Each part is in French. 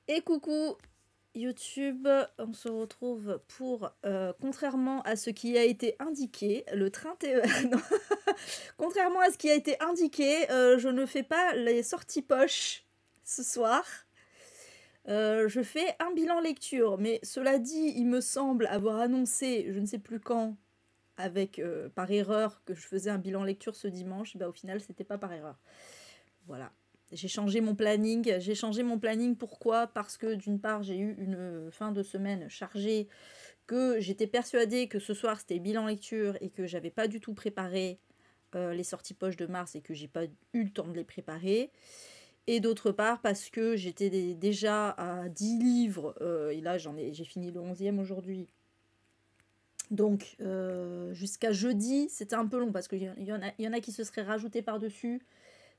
Et coucou YouTube, on se retrouve pour, contrairement à ce qui a été indiqué, le train non. Contrairement à ce qui a été indiqué, je ne fais pas les sorties poche ce soir. Je fais un bilan lecture, mais cela dit, il me semble avoir annoncé, je ne sais plus quand, avec par erreur, que je faisais un bilan lecture ce dimanche. Bah, au final, c'était pas par erreur. Voilà. J'ai changé mon planning. J'ai changé mon planning, pourquoi? Parce que d'une part, j'ai eu une fin de semaine chargée, que j'étais persuadée que ce soir c'était bilan lecture et que j'avais pas du tout préparé les sorties poche de mars et que j'ai pas eu le temps de les préparer. Et d'autre part, parce que j'étais déjà à 10 livres et là j'ai fini le 11e aujourd'hui. Donc jusqu'à jeudi, c'était un peu long parce qu'il y en a qui se seraient rajoutés par-dessus.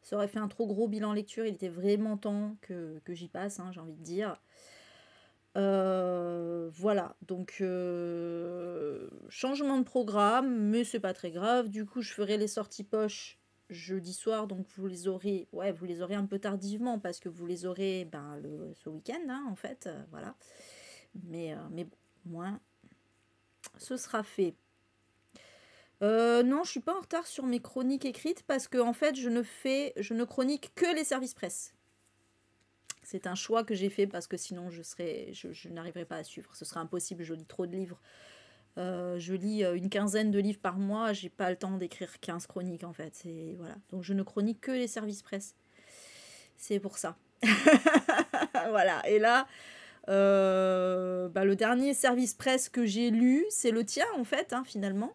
Ça aurait fait un trop gros bilan lecture. Il était vraiment temps que j'y passe, hein, j'ai envie de dire. Voilà, donc changement de programme, mais c'est pas très grave. Du coup, je ferai les sorties poche jeudi soir, donc vous les aurez, ouais, vous les aurez un peu tardivement parce que vous les aurez ce week-end, hein, en fait, voilà. Mais bon, moins, ce sera fait. Non, je suis pas en retard sur mes chroniques écrites parce que en fait, je ne chronique que les services presse. C'est un choix que j'ai fait parce que sinon je n'arriverais pas à suivre. Ce serait impossible, je lis trop de livres. Je lis une quinzaine de livres par mois, j'ai pas le temps d'écrire 15 chroniques en fait. Voilà. Donc je ne chronique que les services presse. C'est pour ça. Voilà. Et là, le dernier service presse que j'ai lu, c'est le tien en fait, hein, finalement.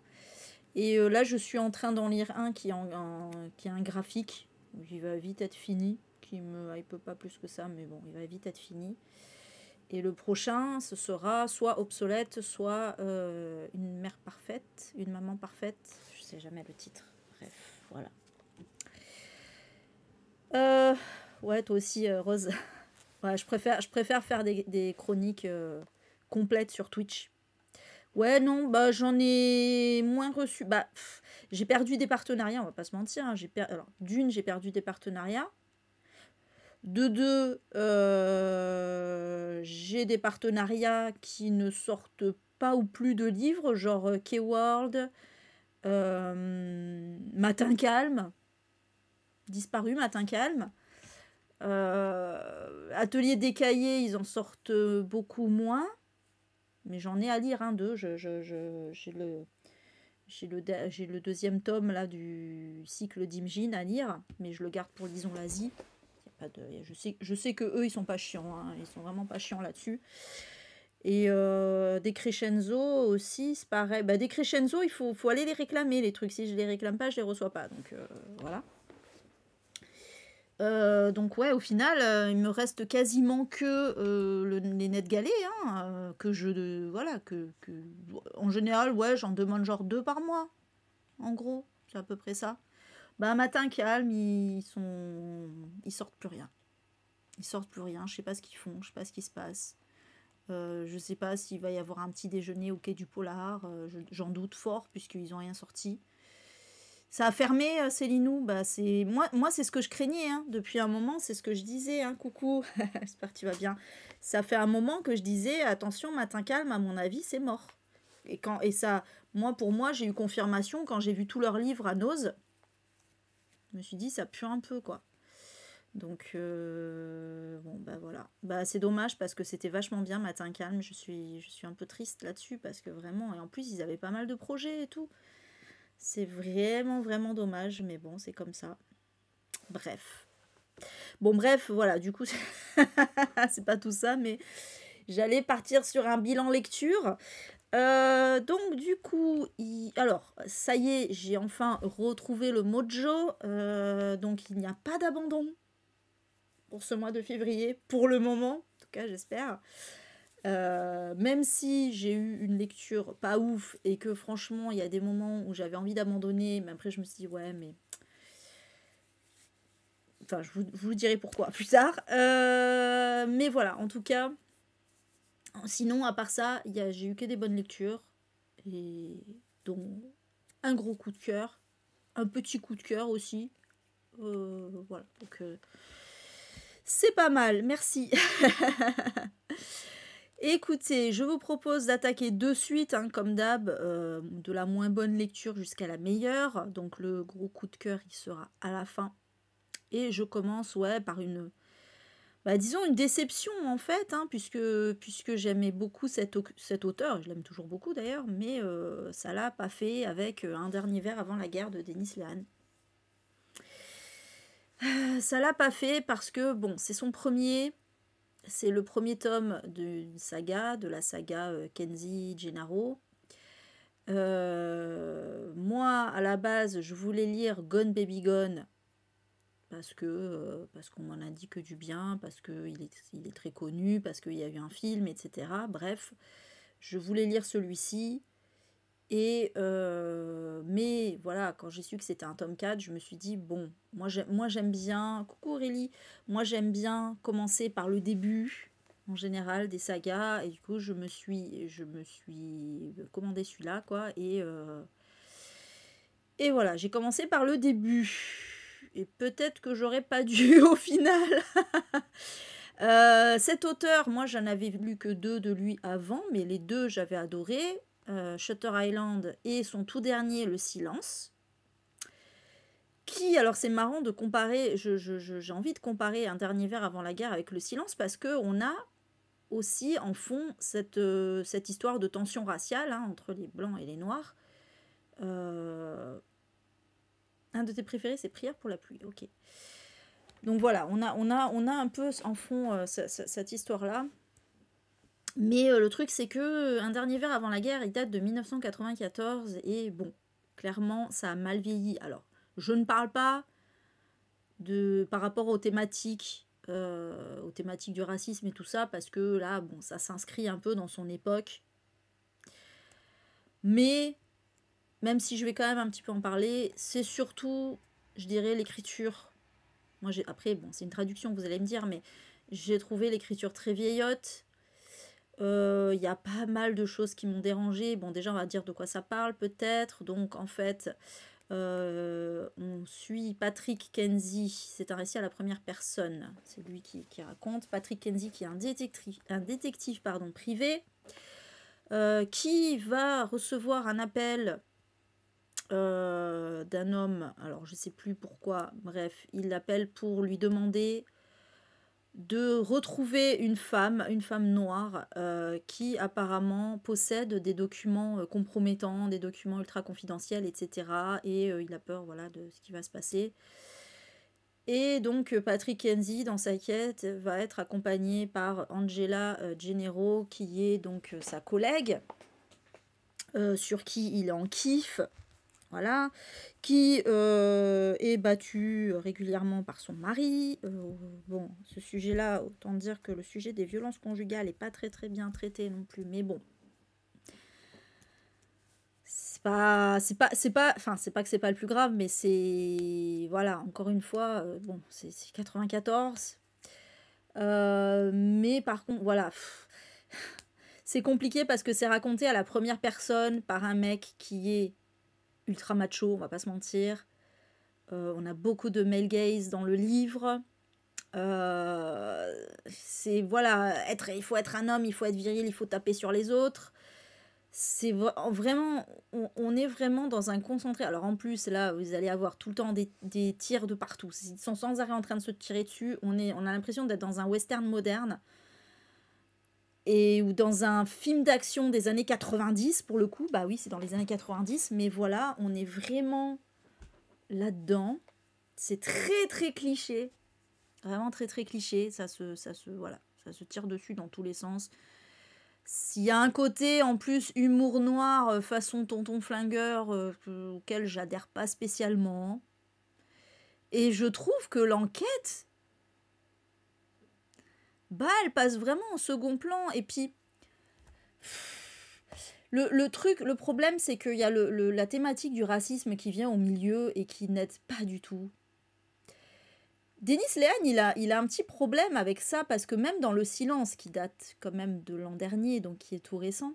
Et là, je suis en train d'en lire un qui est un graphique. Il va vite être fini. Qui me hype pas plus que ça, mais bon, il va vite être fini. Et le prochain, ce sera soit obsolète, soit une mère parfaite, une maman parfaite. Je sais jamais le titre. Bref, voilà. Ouais, toi aussi, Rose. Ouais, je préfère faire des chroniques complètes sur Twitch. Ouais, non, bah j'en ai moins reçu. Bah, j'ai perdu des partenariats, on va pas se mentir. Hein. Alors, d'une, j'ai perdu des partenariats. De deux, j'ai des partenariats qui ne sortent pas ou plus de livres, genre Keyworld, Matin Calme, disparu Matin Calme. Atelier décaillé, ils en sortent beaucoup moins. Mais j'en ai à lire, hein, deux. J'ai le deuxième tome là, du cycle d'Imjin à lire, mais je le garde pour Lison l'Asie. Je sais que eux ils sont pas chiants, hein, ils sont vraiment pas chiants là-dessus. Et des crescenzo aussi, c'est pareil. Bah, des crescenzo, il faut aller les réclamer, les trucs. Si je les réclame pas, je les reçois pas. Donc voilà. Donc ouais, au final, il me reste quasiment que les net galets, hein, voilà, en général, ouais, j'en demande genre 2 par mois, en gros, c'est à peu près ça. Bah, Matin Calme, ils sortent plus rien. Ils sortent plus rien, je sais pas ce qu'ils font, je sais pas ce qui se passe. Je sais pas s'il va y avoir un petit déjeuner au quai du Polar, j'en doute fort puisqu'ils ont rien sorti. Ça a fermé, Célinou. Bah, moi c'est ce que je craignais, hein. Depuis un moment, c'est ce que je disais, hein. Coucou, j'espère que tu vas bien. Ça fait un moment que je disais, attention, Matin Calme, à mon avis, c'est mort. Et ça, pour moi, j'ai eu confirmation quand j'ai vu tous leurs livres à Nose. Je me suis dit, ça pue un peu, quoi. Donc, bon, bah voilà. Bah, c'est dommage parce que c'était vachement bien, Matin Calme. Je suis un peu triste là-dessus parce que vraiment, et en plus, ils avaient pas mal de projets et tout. C'est vraiment, vraiment dommage, mais bon, c'est comme ça. Bref. Bon, bref, voilà, du coup, c'est pas tout ça, mais j'allais partir sur un bilan lecture. Donc, du coup, alors, ça y est, j'ai enfin retrouvé le mojo. Donc, il n'y a pas d'abandon pour ce mois de février, pour le moment, en tout cas, j'espère. Même si j'ai eu une lecture pas ouf et que franchement, il y a des moments où j'avais envie d'abandonner, mais après, je me suis dit, ouais, mais enfin, je vous dirai pourquoi plus tard. Mais voilà, en tout cas, sinon, à part ça, j'ai eu que des bonnes lectures. Et dont un gros coup de cœur, un petit coup de cœur aussi. Voilà, donc C'est pas mal, merci. Écoutez, je vous propose d'attaquer de suite, hein, comme d'hab, de la moins bonne lecture jusqu'à la meilleure. Donc le gros coup de cœur, il sera à la fin. Et je commence, ouais, par une, bah, disons une déception en fait, hein, puisque j'aimais beaucoup cet auteur, je l'aime toujours beaucoup d'ailleurs, mais ça l'a pas fait avec Un dernier verre avant la guerre de Denis Lehane. Ça l'a pas fait parce que, bon, c'est le premier tome d'une saga, de la saga Kenji Gennaro. Moi, à la base, je voulais lire Gone Baby Gone parce qu'on m'en a dit que du bien, parce qu'il est très connu, parce qu'il y a eu un film, etc. Bref, je voulais lire celui-ci. Mais voilà, quand j'ai su que c'était un tome 4, je me suis dit, bon, moi j'aime bien, coucou Aurélie, moi j'aime bien commencer par le début, en général, des sagas, et du coup je me suis commandé celui-là, quoi, et voilà, j'ai commencé par le début. Et peut-être que j'aurais pas dû au final. Cet auteur, moi j'en avais lu que 2 de lui avant, mais les 2 j'avais adoré. Shutter Island et son tout dernier, Le Silence. Qui, alors c'est marrant de comparer, j'ai envie de comparer Un dernier verre avant la guerre avec Le Silence parce qu'on a aussi en fond cette histoire de tension raciale, hein, entre les blancs et les noirs. Un de tes préférés, c'est Prière pour la pluie, ok. Donc voilà, on a un peu en fond cette histoire-là. Mais le truc, c'est que Un dernier verre avant la guerre, il date de 1994, et bon, clairement, ça a mal vieilli. Alors, je ne parle pas par rapport aux thématiques du racisme et tout ça, parce que là, bon, ça s'inscrit un peu dans son époque. Mais, même si je vais quand même un petit peu en parler, c'est surtout, je dirais, l'écriture. Moi, après, bon, c'est une traduction, vous allez me dire, mais j'ai trouvé l'écriture très vieillotte. Il y a pas mal de choses qui m'ont dérangée. Bon, déjà, on va dire de quoi ça parle, peut-être. Donc, en fait, on suit Patrick Kenzie. C'est un récit à la première personne. C'est lui qui raconte. Patrick Kenzie, qui est un détective privé, qui va recevoir un appel d'un homme. Alors, je sais plus pourquoi. Bref, il l'appelle pour lui demander de retrouver une femme noire qui apparemment possède des documents compromettants, des documents ultra confidentiels, etc. Et il a peur, voilà, de ce qui va se passer. Et donc Patrick Kenzie, dans sa quête, va être accompagné par Angela Gennaro, qui est donc sa collègue, sur qui il est en kiff. Voilà, qui est battue régulièrement par son mari. Bon, ce sujet-là, autant dire que le sujet des violences conjugales n'est pas très très bien traité non plus, mais bon. Enfin, c'est pas que c'est pas le plus grave, mais c'est, voilà, encore une fois, bon, c'est 94. Mais par contre, voilà, c'est compliqué parce que c'est raconté à la première personne par un mec qui est ultra macho, on va pas se mentir. On a beaucoup de male gaze dans le livre. C'est, voilà, il faut être un homme, il faut être viril, il faut taper sur les autres. C'est vraiment, on est vraiment dans un concentré. Alors en plus, là, vous allez avoir tout le temps des tirs de partout. Ils sont sans arrêt en train de se tirer dessus. On a l'impression d'être dans un western moderne. Ou dans un film d'action des années 90, pour le coup. Bah oui, c'est dans les années 90, mais voilà, on est vraiment là-dedans. C'est très très cliché. Vraiment très très cliché. Ça se tire dessus dans tous les sens. S'il y a un côté en plus humour noir façon tonton flingueur auquel j'adhère pas spécialement. Et je trouve que l'enquête, bah, elle passe vraiment en second plan. Et puis, le problème, c'est qu'il y a la thématique du racisme qui vient au milieu et qui n'aide pas du tout. Denis Lehane, il a un petit problème avec ça, parce que même dans Le Silence, qui date quand même de l'an dernier, donc qui est tout récent,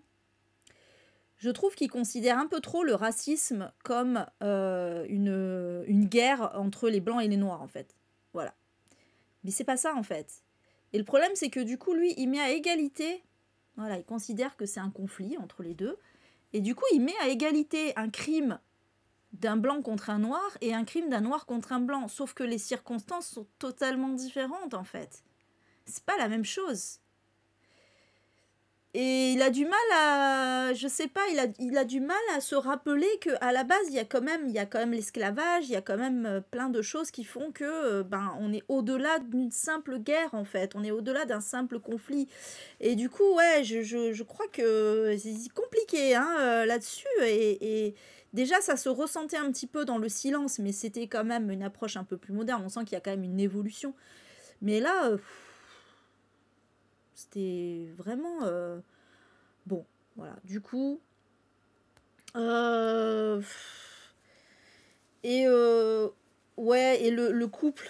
je trouve qu'il considère un peu trop le racisme comme une guerre entre les blancs et les noirs, en fait. Voilà. Mais c'est pas ça en fait. Et le problème, c'est que du coup, lui, il met à égalité, voilà, il considère que c'est un conflit entre les deux, et du coup, il met à égalité un crime d'un blanc contre un noir et un crime d'un noir contre un blanc. Sauf que les circonstances sont totalement différentes en fait. C'est pas la même chose. Et il a du mal à, je sais pas, il a du mal à se rappeler qu'à la base, il y a quand même l'esclavage, il y a quand même plein de choses qui font que, ben, on est au-delà d'une simple guerre, en fait. On est au-delà d'un simple conflit. Et du coup, ouais, je crois que c'est compliqué, hein, là-dessus. Et déjà, ça se ressentait un petit peu dans le silence, mais c'était quand même une approche un peu plus moderne. On sent qu'il y a quand même une évolution. Mais là, c'était vraiment... bon, voilà. Du coup... euh, et ouais, et le couple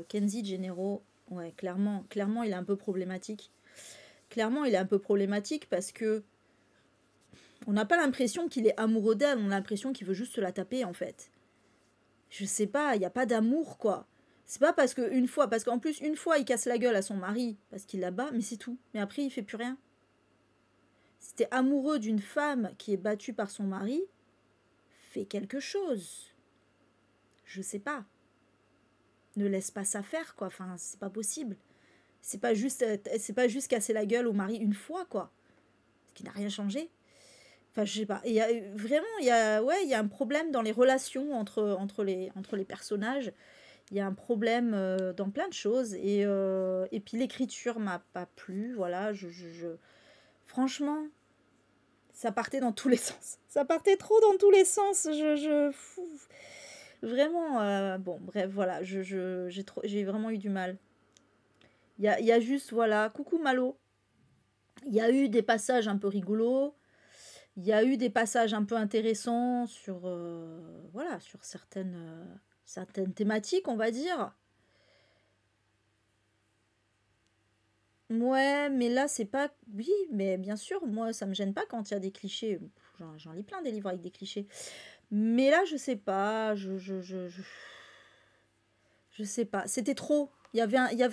Kenzie Gennaro, ouais, clairement, il est un peu problématique. Clairement, il est un peu problématique parce que on n'a pas l'impression qu'il est amoureux d'elle, on a l'impression qu'il veut juste se la taper en fait. Je sais pas, il n'y a pas d'amour quoi. C'est pas parce que une fois, parce qu'en plus une fois il casse la gueule à son mari parce qu'il la bat, mais c'est tout. Mais après il fait plus rien. Si t'es amoureux d'une femme qui est battue par son mari, fais quelque chose. Je sais pas. Ne laisse pas ça faire quoi. Enfin, c'est pas possible. C'est pas juste casser la gueule au mari une fois quoi. Ce qui n'a rien changé. Enfin, je sais pas. Il y a vraiment, ouais, il y a un problème dans les relations entre les personnages. Il y a un problème dans plein de choses. Et puis l'écriture m'a pas plu. Voilà, franchement, ça partait dans tous les sens. Ça partait trop dans tous les sens. Vraiment, bon, bref, voilà, j'ai vraiment eu du mal. Il y a juste, voilà, coucou Malo. Il y a eu des passages un peu rigolos. Il y a eu des passages un peu intéressants sur, voilà, sur certaines thématiques, on va dire. Ouais, mais là, c'est pas... Oui, mais bien sûr, moi, ça me gêne pas quand il y a des clichés. J'en lis plein des livres avec des clichés. Mais là, je sais pas, je sais pas. C'était trop. Il y avait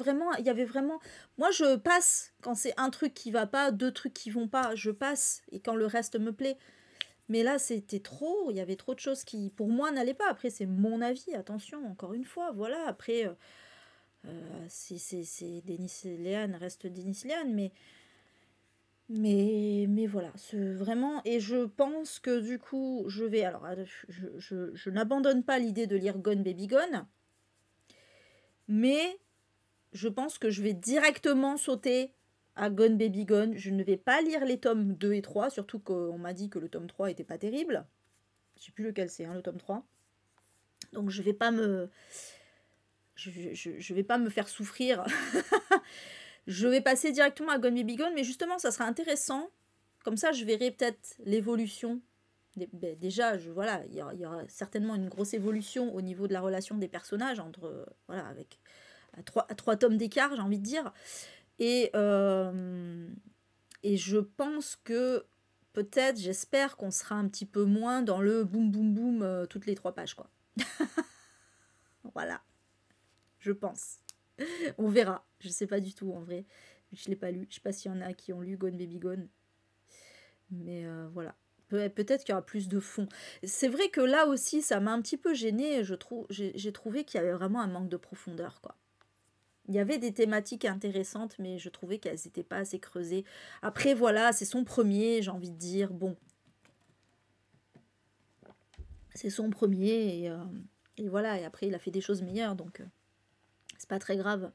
vraiment... Moi, je passe quand c'est un truc qui va pas, deux trucs qui vont pas, je passe. Et quand le reste me plaît. Mais là, c'était trop. Il y avait trop de choses qui, pour moi, n'allaient pas. Après, c'est mon avis. Attention, encore une fois. Voilà. Après, c'est Denis Léane, reste Denis Léane. Mais voilà. C'est vraiment... Et je pense que du coup, je vais... Alors, je n'abandonne pas l'idée de lire Gone Baby Gone. Mais je pense que je vais directement sauter à Gone Baby Gone. Je ne vais pas lire les tomes 2 et 3, surtout qu'on m'a dit que le tome 3 était pas terrible. Je sais plus lequel c'est, hein, le tome 3. Donc je vais pas me... Je vais pas me faire souffrir. Je vais passer directement à Gone Baby Gone, mais justement, ça sera intéressant. Comme ça, je verrai peut-être l'évolution. Déjà, voilà, il y aura certainement une grosse évolution au niveau de la relation des personnages, entre, voilà, avec à trois tomes d'écart, j'ai envie de dire. Et, et je pense que peut-être, j'espère qu'on sera un petit peu moins dans le boum boum boum toutes les 3 pages, quoi. Voilà, je pense. On verra. Je sais pas du tout en vrai. Je l'ai pas lu. Je sais pas s'il y en a qui ont lu Gone Baby Gone. Mais voilà. Peut-être qu'il y aura plus de fond. C'est vrai que là aussi, ça m'a un petit peu gênée. J'ai trouvé qu'il y avait vraiment un manque de profondeur, quoi. Il y avait des thématiques intéressantes, mais je trouvais qu'elles n'étaient pas assez creusées. Après, voilà, c'est son premier, j'ai envie de dire. Bon, c'est son premier, et voilà. Et après, il a fait des choses meilleures, donc c'est pas très grave.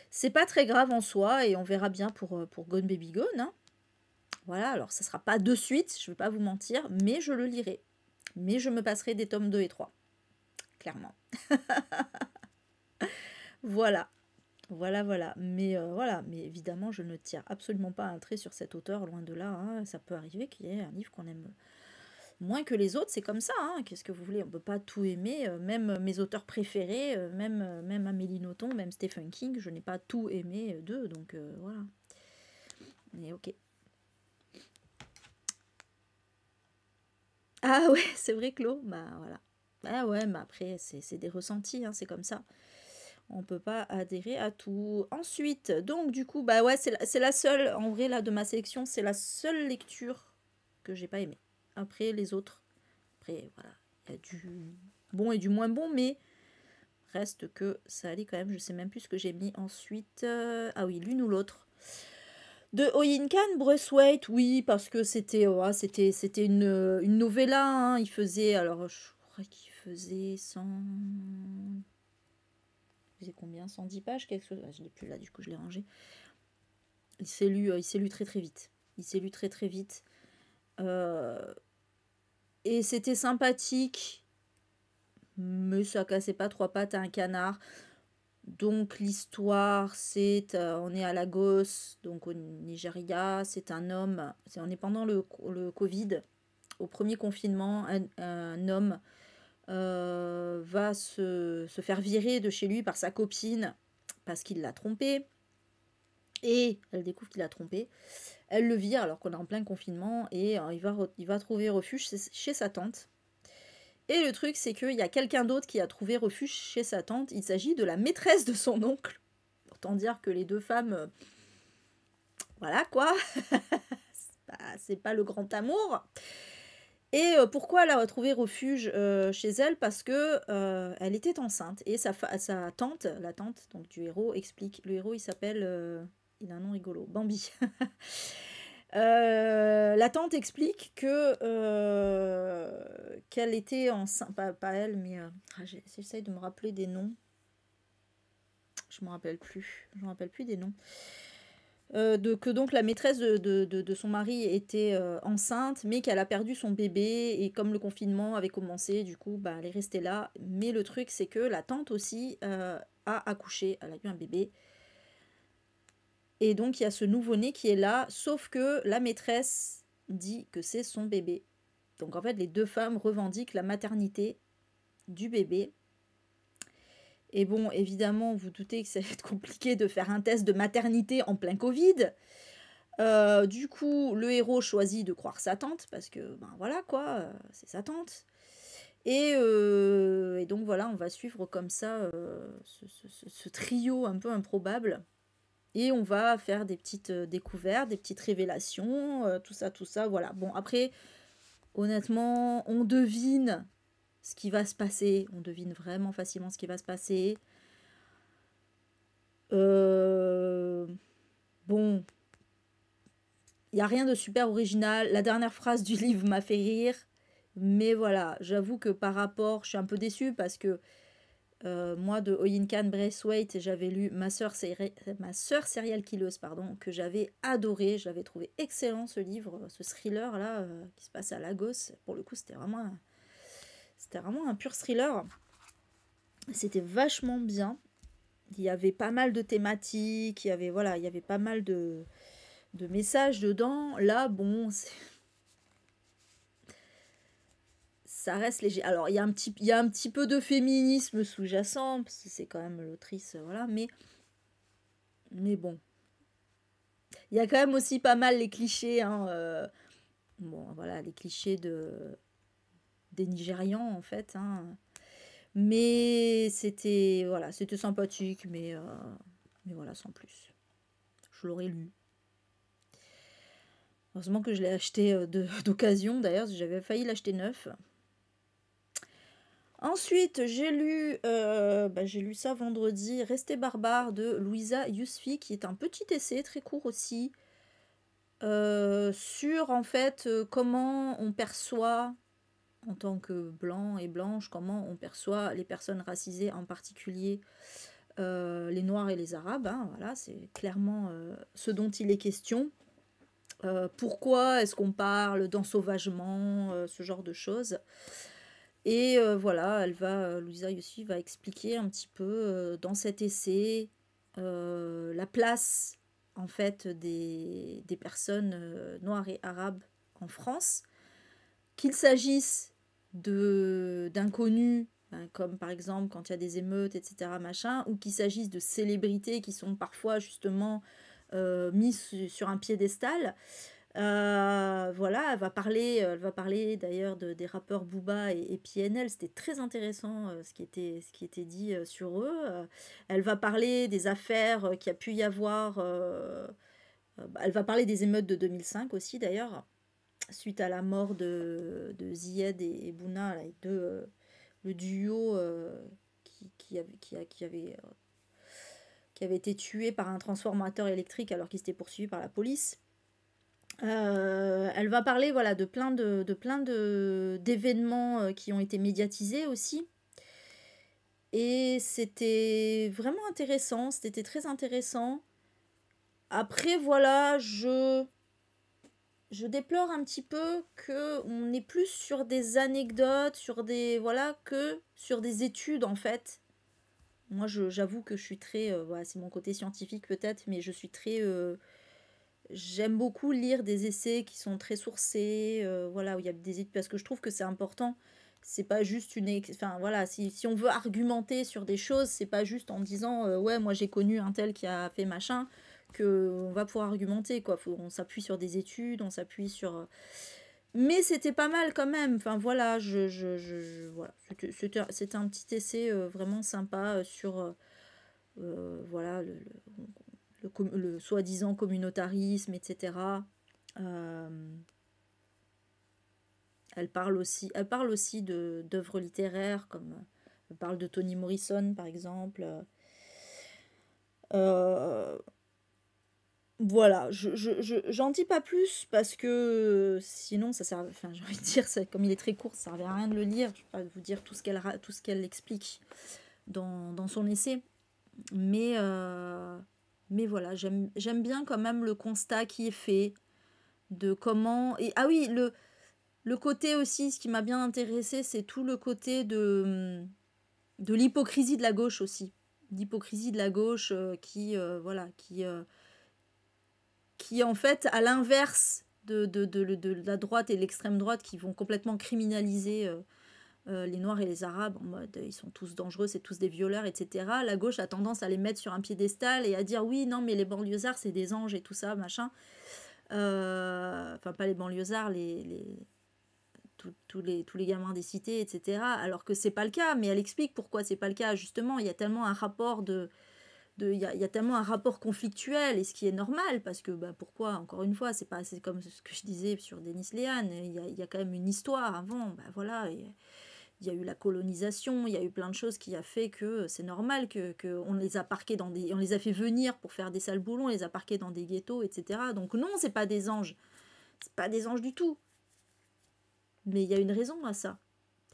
C'est pas très grave en soi, et on verra bien pour Gone Baby Gone, hein. Voilà, alors ça sera pas de suite, je vais pas vous mentir, mais je le lirai. Mais je me passerai des tomes 2 et 3. Clairement. Voilà. Voilà. Mais voilà, mais évidemment, je ne tire absolument pas un trait sur cet auteur, loin de là, hein. Ça peut arriver qu'il y ait un livre qu'on aime moins que les autres, c'est comme ça, hein. Qu'est-ce que vous voulez? On peut pas tout aimer, même mes auteurs préférés, même Amélie Nothomb, même Stephen King, je n'ai pas tout aimé d'eux, donc voilà. Mais ok. Ah ouais, c'est vrai, Clo, bah voilà. Ah ouais, mais après, c'est des ressentis, hein, c'est comme ça. On peut pas adhérer à tout. Ensuite, donc du coup, bah ouais, c'est la seule, en vrai, là, de ma sélection, c'est la seule lecture que j'ai pas aimée. Après, les autres, après, voilà, il y a du bon et du moins bon, mais reste que ça allait quand même. Je sais même plus ce que j'ai mis ensuite. Ah oui, l'une ou l'autre. De Oyinkan Braithwaite, oui, parce que c'était une novella, hein. Il faisait, alors je crois qu'il faisait 100... Il faisait combien? 110 pages, quelque chose. Ah, je l'ai plus là, du coup je l'ai rangé. Il s'est lu très très vite. Il s'est lu très très vite. Euh, et c'était sympathique, mais ça cassait pas trois pattes à un canard. Donc l'histoire, on est à Lagos, donc au Nigeria, c'est un homme, on est pendant le Covid, au premier confinement, un homme va se faire virer de chez lui par sa copine parce qu'il l'a trompée. Et elle découvre qu'il l'a trompée. Elle le vire alors qu'on est en plein confinement et il va trouver refuge chez sa tante. Et le truc, c'est qu'il y a quelqu'un d'autre qui a trouvé refuge chez sa tante. Il s'agit de la maîtresse de son oncle. Autant dire que les deux femmes, voilà quoi, c'est pas le grand amour. Et pourquoi elle a trouvé refuge chez elle? Parce que elle était enceinte. Et sa tante, la tante donc, du héros, explique. Le héros, il s'appelle... il a un nom rigolo. Bambi. La tante explique que qu'elle était enceinte, pas elle, mais j'essaye de me rappeler des noms. Je me rappelle plus des noms. Que donc la maîtresse de son mari était enceinte, mais qu'elle a perdu son bébé, et comme le confinement avait commencé, du coup, bah, elle est restée là. Mais le truc, c'est que la tante aussi a accouché, elle a eu un bébé. Et donc, il y a ce nouveau-né qui est là, sauf que la maîtresse dit que c'est son bébé. Donc, en fait, les deux femmes revendiquent la maternité du bébé. Et bon, évidemment, vous doutez que ça va être compliqué de faire un test de maternité en plein Covid. Du coup, le héros choisit de croire sa tante, parce que, ben voilà quoi, c'est sa tante. Et donc voilà, on va suivre comme ça ce trio un peu improbable. Et on va faire des petites découvertes, des petites révélations, tout ça, voilà. Bon, après, honnêtement, on devine ce qui va se passer. On devine vraiment facilement ce qui va se passer. Bon, il n'y a rien de super original. La dernière phrase du livre m'a fait rire. Mais voilà, j'avoue que par rapport, je suis un peu déçue parce que moi, de Oyinkan Braithwaite, j'avais lu Ma sœur serial killeuse, pardon, que j'avais adoré. J'avais trouvé excellent ce livre, ce thriller-là, qui se passe à Lagos. Pour le coup, c'était vraiment un pur thriller. C'était vachement bien. Il y avait pas mal de thématiques, il y avait pas mal de messages dedans. Là, bon, ça reste léger. Alors, il y a un petit peu de féminisme sous-jacent, parce que c'est quand même l'autrice, voilà, mais bon. Il y a quand même aussi pas mal les clichés, hein, bon, voilà, les clichés des Nigérians, en fait, hein. Mais c'était sympathique, mais voilà, sans plus. Je l'aurais lu. Heureusement que je l'ai acheté d'occasion, d'ailleurs, j'avais failli l'acheter neuf. Ensuite, j'ai lu ça vendredi, Rester barbare de Louisa Yousfi, qui est un petit essai très court aussi, sur en fait comment on perçoit, en tant que blanc et blanche, comment on perçoit les personnes racisées, en particulier les Noirs et les Arabes, hein, voilà, c'est clairement ce dont il est question. Pourquoi est-ce qu'on parle d'ensauvagement, ce genre de choses. Et voilà, Louisa Yousfi va expliquer un petit peu dans cet essai la place en fait des personnes noires et arabes en France, qu'il s'agisse d'inconnus, ben, comme par exemple quand il y a des émeutes, etc., machin, ou qu'il s'agisse de célébrités qui sont parfois justement mises sur un piédestal. Voilà, elle va parler d'ailleurs des rappeurs Booba et PNL. C'était très intéressant ce qui était dit sur eux. Elle va parler des affaires qu'il y a pu y avoir. Elle va parler des émeutes de 2005 aussi d'ailleurs, suite à la mort de Zied et Bouna, là, les deux, le duo qui avait été tué par un transformateur électrique alors qu'il s'était poursuivi par la police. Elle va parler voilà, de d'événements qui ont été médiatisés aussi. Et c'était vraiment intéressant, c'était très intéressant. Après, voilà, je déplore un petit peu que on est plus sur des anecdotes, sur des voilà, que sur des études en fait. Moi, j'avoue que je suis très, voilà, c'est mon côté scientifique peut-être, mais je suis très, j'aime beaucoup lire des essais qui sont très sourcés, voilà, où il y a des études, parce que je trouve que c'est important. C'est pas juste enfin voilà, si on veut argumenter sur des choses, c'est pas juste en disant ouais, moi j'ai connu un tel qui a fait machin, que on va pouvoir argumenter quoi. On s'appuie sur des études, on s'appuie sur. Mais c'était pas mal quand même. Enfin voilà, voilà, c'était un petit essai vraiment sympa sur voilà le soi-disant communautarisme, etc. Euh, elle parle aussi d'œuvres littéraires, comme elle parle de Toni Morrison, par exemple. Euh, voilà, j'en dis pas plus parce que sinon ça sert. Enfin, j'ai envie de dire, comme il est très court, ça servait à rien de le lire. Je vais pas vous dire tout ce qu'elle explique dans son essai. Mais, mais voilà, j'aime bien quand même le constat qui est fait de comment. Et, ah oui, le côté aussi, ce qui m'a bien intéressé, c'est tout le côté de l'hypocrisie de la gauche aussi. L'hypocrisie de la gauche voilà, qui en fait, à l'inverse de la droite et de l'extrême droite qui vont complètement criminaliser les Noirs et les Arabes en mode ils sont tous dangereux, c'est tous des violeurs, etc. La gauche a tendance à les mettre sur un piédestal et à dire oui, non, mais les banlieusards, c'est des anges et tout ça, machin. Enfin, pas les banlieusards, tous les gamins des cités, etc. Alors que c'est pas le cas, mais elle explique pourquoi c'est pas le cas. Justement, il y a tellement un rapport il y a tellement un rapport conflictuel, et ce qui est normal, parce que bah, pourquoi, encore une fois, c'est comme ce que je disais sur Denis Léane, il y a quand même une histoire avant, bah, voilà, il y a eu la colonisation, il y a eu plein de choses qui a fait que c'est normal que on les a parqués on les a fait venir pour faire des sales boulons, on les a parqués dans des ghettos, etc. Donc non, c'est pas des anges, c'est pas des anges du tout, mais il y a une raison à ça.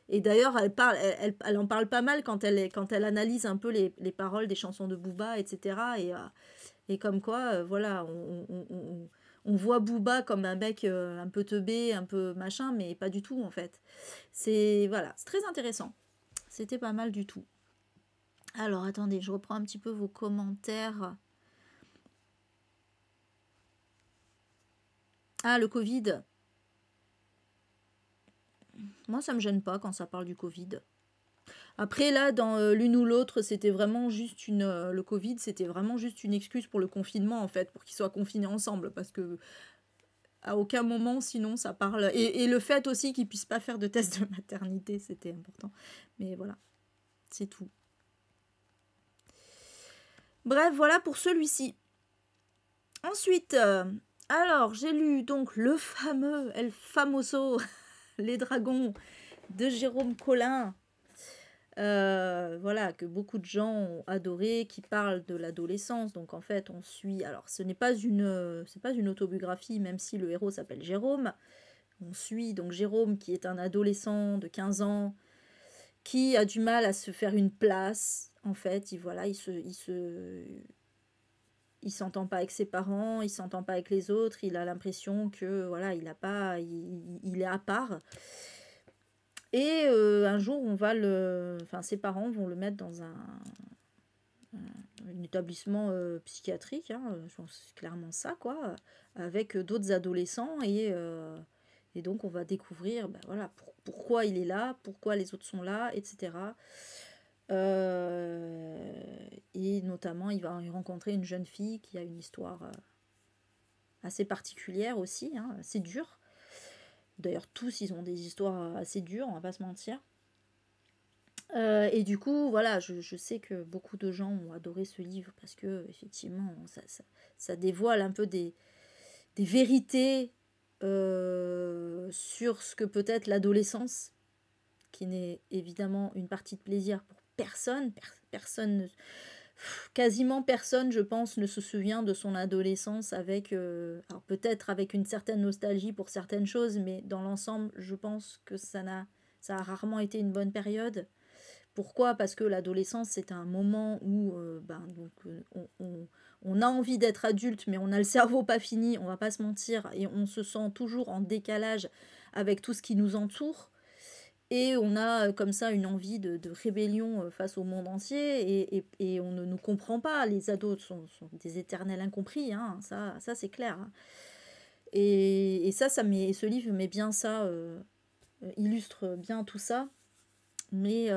Et d'ailleurs, elle en parle pas mal quand elle analyse un peu les paroles des chansons de Booba, etc. Et comme quoi, voilà, on voit Booba comme un mec un peu teubé, un peu machin, mais pas du tout en fait. Voilà, c'est très intéressant. C'était pas mal du tout. Alors attendez, je reprends un petit peu vos commentaires. Ah, le Covid. Moi, ça me gêne pas quand ça parle du Covid. Après, là, dans l'une ou l'autre, c'était vraiment juste le Covid, c'était vraiment juste une excuse pour le confinement, en fait, pour qu'ils soient confinés ensemble. Parce que à aucun moment, sinon, ça parle. Et le fait aussi qu'ils puissent pas faire de test de maternité, c'était important. Mais voilà, c'est tout. Bref, voilà pour celui-ci. Ensuite, alors, j'ai lu donc le fameux El Famoso, Les Dragons de Jérôme Collin. Voilà, que beaucoup de gens ont adoré, qui parle de l'adolescence. Donc en fait, on suit. Alors, c'est pas une autobiographie, même si le héros s'appelle Jérôme. On suit donc Jérôme, qui est un adolescent de 15 ans, qui a du mal à se faire une place. En fait, il s'entend pas avec ses parents, il s'entend pas avec les autres. Il a l'impression que voilà, il est à part. Et un jour, ses parents vont le mettre dans un établissement psychiatrique, hein, je pense que c'est clairement ça, quoi, avec d'autres adolescents. Et donc, on va découvrir ben, voilà, pourquoi il est là, pourquoi les autres sont là, etc. Et notamment, il va y rencontrer une jeune fille qui a une histoire assez particulières aussi, hein, assez dures. D'ailleurs, tous, ils ont des histoires assez dures, on va pas se mentir. Et du coup, voilà, je sais que beaucoup de gens ont adoré ce livre parce que, effectivement, ça dévoile un peu des vérités sur ce que peut être l'adolescence, qui n'est évidemment une partie de plaisir pour personne. Personne, quasiment personne, je pense, ne se souvient de son adolescence avec, alors peut-être avec une certaine nostalgie pour certaines choses, mais dans l'ensemble, je pense que ça a rarement été une bonne période. Pourquoi? Parce que l'adolescence, c'est un moment où on a envie d'être adulte, mais on a le cerveau pas fini, on va pas se mentir, et on se sent toujours en décalage avec tout ce qui nous entoure. Et on a comme ça une envie de rébellion face au monde entier, et on ne nous comprend pas. Les ados sont des éternels incompris, hein, ça c'est clair. Hein. Et ce livre met bien ça, illustre bien tout ça. Mais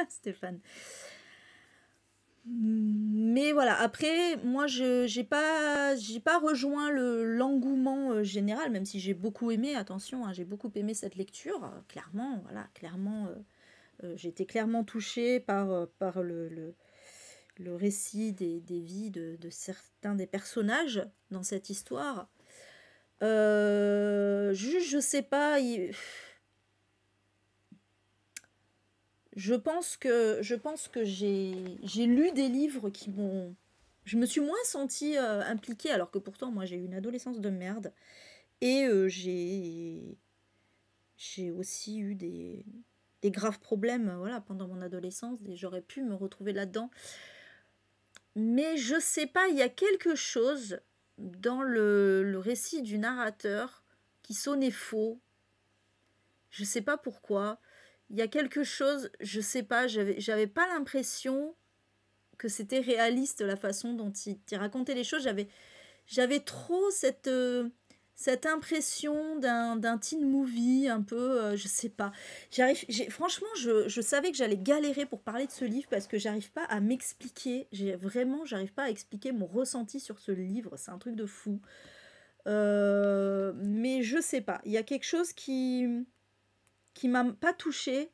Stéphane. Mais voilà, après, moi, j'ai pas rejoint l'engouement général, même si j'ai beaucoup aimé, attention, hein, j'ai beaucoup aimé cette lecture, clairement, voilà, clairement, j'ai été clairement touchée par le récit des vies de certains des personnages dans cette histoire. Juste, je sais pas, je pense que j'ai lu des livres qui m'ont... Je me suis moins sentie impliquée, alors que pourtant, moi, j'ai eu une adolescence de merde. Et j'ai aussi eu des graves problèmes voilà, pendant mon adolescence. Et j'aurais pu me retrouver là-dedans. Mais je sais pas, il y a quelque chose dans le récit du narrateur qui sonnait faux. Je sais pas pourquoi. Il y a quelque chose, je sais pas, j'avais pas l'impression que c'était réaliste la façon dont il racontait les choses. J'avais trop cette impression d'un teen movie, un peu, je sais pas. Franchement, je savais que j'allais galérer pour parler de ce livre parce que j'arrive pas à m'expliquer. J'arrive pas à expliquer mon ressenti sur ce livre. C'est un truc de fou. Mais je sais pas. Il y a quelque chose qui m'a pas touchée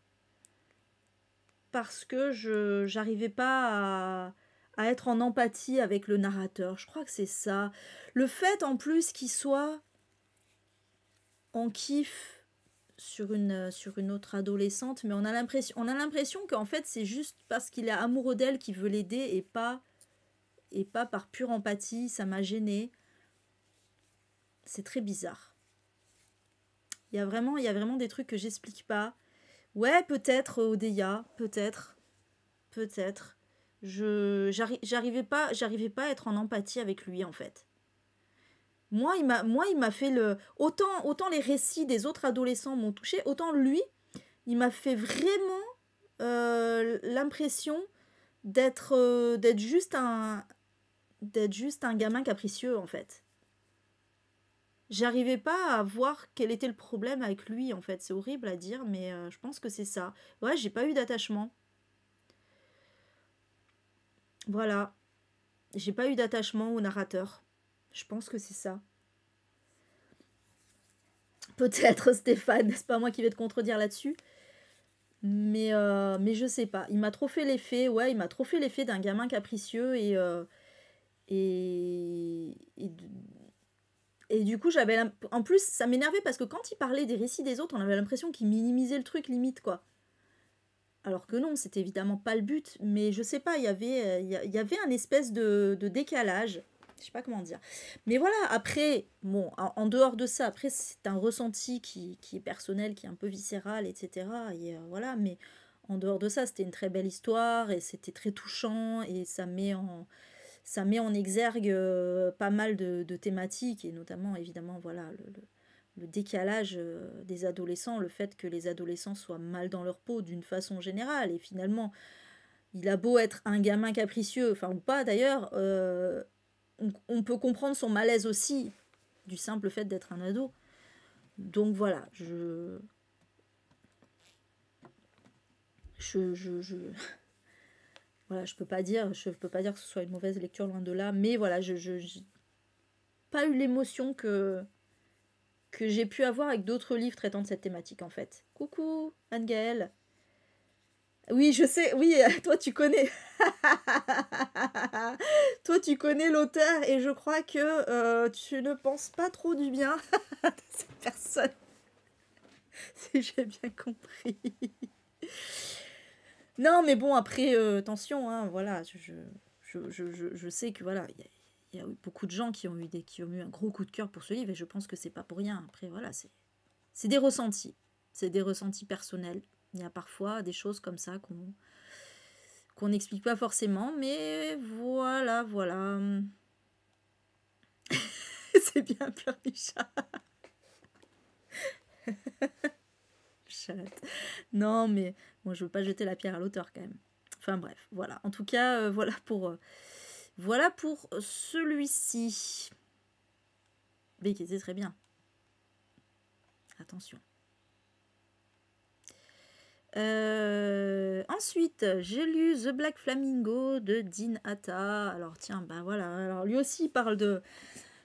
parce que je j'arrivais pas à être en empathie avec le narrateur. Je crois que c'est ça. Le fait en plus qu'il soit en kiff sur une autre adolescente, mais on a l'impression qu'en fait c'est juste parce qu'il est amoureux d'elle qu'il veut l'aider et pas par pure empathie. Ça m'a gênée. C'est très bizarre. Il y a vraiment des trucs que j'explique pas. Ouais, peut-être Odeya, peut-être. Peut-être. J'arrivais pas à être en empathie avec lui en fait. Moi, il m'a fait le autant les récits des autres adolescents m'ont touché, autant lui, il m'a fait vraiment l'impression d'être juste un gamin capricieux en fait. J'arrivais pas à voir quel était le problème avec lui en fait. C'est horrible à dire, mais je pense que c'est ça. Ouais, j'ai pas eu d'attachement. Voilà. J'ai pas eu d'attachement au narrateur. Je pense que c'est ça. Peut-être Stéphane, c'est pas moi qui vais te contredire là-dessus. Mais je sais pas. Il m'a trop fait l'effet, ouais, il m'a trop fait l'effet d'un gamin capricieux et, et, et du coup, en plus, ça m'énervait parce que quand il parlait des récits des autres, on avait l'impression qu'il minimisait le truc limite, quoi. Alors que non, c'était évidemment pas le but, mais je sais pas, il y avait un espèce de décalage. Je sais pas comment dire. Mais voilà, après, bon, en dehors de ça, après, c'est un ressenti qui est personnel, qui est un peu viscéral, etc. Et voilà, mais en dehors de ça, c'était une très belle histoire et c'était très touchant et ça met en exergue pas mal de thématiques et notamment, évidemment, voilà, le décalage des adolescents, le fait que les adolescents soient mal dans leur peau d'une façon générale. Et finalement, il a beau être un gamin capricieux, enfin ou pas d'ailleurs, on peut comprendre son malaise aussi du simple fait d'être un ado. Donc voilà, je Voilà, je peux pas dire que ce soit une mauvaise lecture, loin de là, mais voilà, j'ai pas eu l'émotion que j'ai pu avoir avec d'autres livres traitant de cette thématique, en fait. Coucou, Anne-Gaëlle. Oui, je sais, oui, toi tu connais. Toi tu connais l'auteur et je crois que tu ne penses pas trop du bien de cette personne. Si j'ai bien compris. Non, mais bon, après, attention, hein, voilà, je sais que voilà, il y a eu beaucoup de gens qui ont eu un gros coup de cœur pour ce livre et je pense que c'est pas pour rien. Après, voilà, c'est des ressentis. C'est des ressentis personnels. Il y a parfois des choses comme ça qu'on n'explique pas forcément, mais voilà, voilà. C'est bien pleurnicha. Chatte. Non, mais moi, je veux pas jeter la pierre à l'auteur quand même. Enfin bref, voilà. En tout cas, voilà pour celui-ci. Mais qui était très bien. Attention. Ensuite, j'ai lu The Black Flamingo de Dean Atta. Alors tiens, bah voilà. Alors lui aussi il parle de...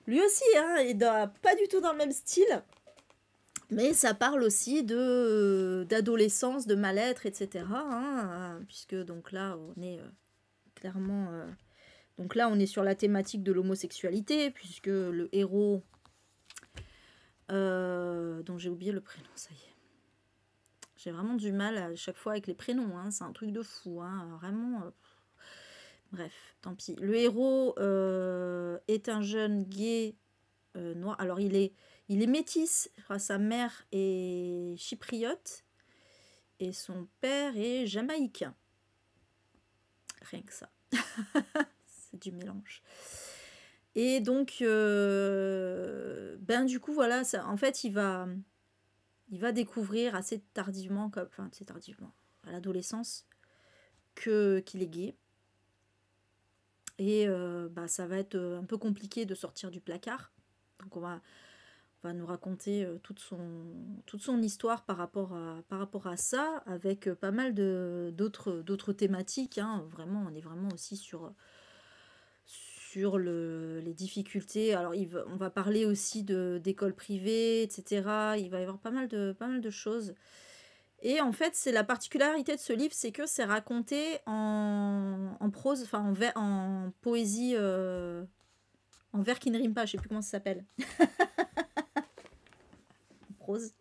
Lui aussi, hein, il est pas du tout dans le même style. Mais ça parle aussi d'adolescence, de mal-être, etc. Hein, puisque donc là, on est clairement... donc là, on est sur la thématique de l'homosexualité, puisque le héros... dont j'ai oublié le prénom, ça y est. J'ai vraiment du mal à chaque fois avec les prénoms, hein, c'est un truc de fou, hein, vraiment... bref, tant pis. Le héros est un jeune gay noir. Alors, il est métis, je crois, sa mère est chypriote et son père est jamaïcain. Rien que ça. C'est du mélange. Et donc, ben du coup, voilà, ça, en fait, il va découvrir assez tardivement, à l'adolescence, qu'il est gay. Et bah, ça va être un peu compliqué de sortir du placard. Donc on va nous raconter toute son histoire par rapport à ça, avec pas mal d'autres thématiques. Hein. Vraiment, on est vraiment aussi sur les difficultés. Alors on va parler aussi d'écoles privées, etc. Il va y avoir pas mal de choses. Et en fait, c'est la particularité de ce livre, c'est que c'est raconté en prose, enfin en poésie, en vers qui ne rime pas, je sais plus comment ça s'appelle. En prose.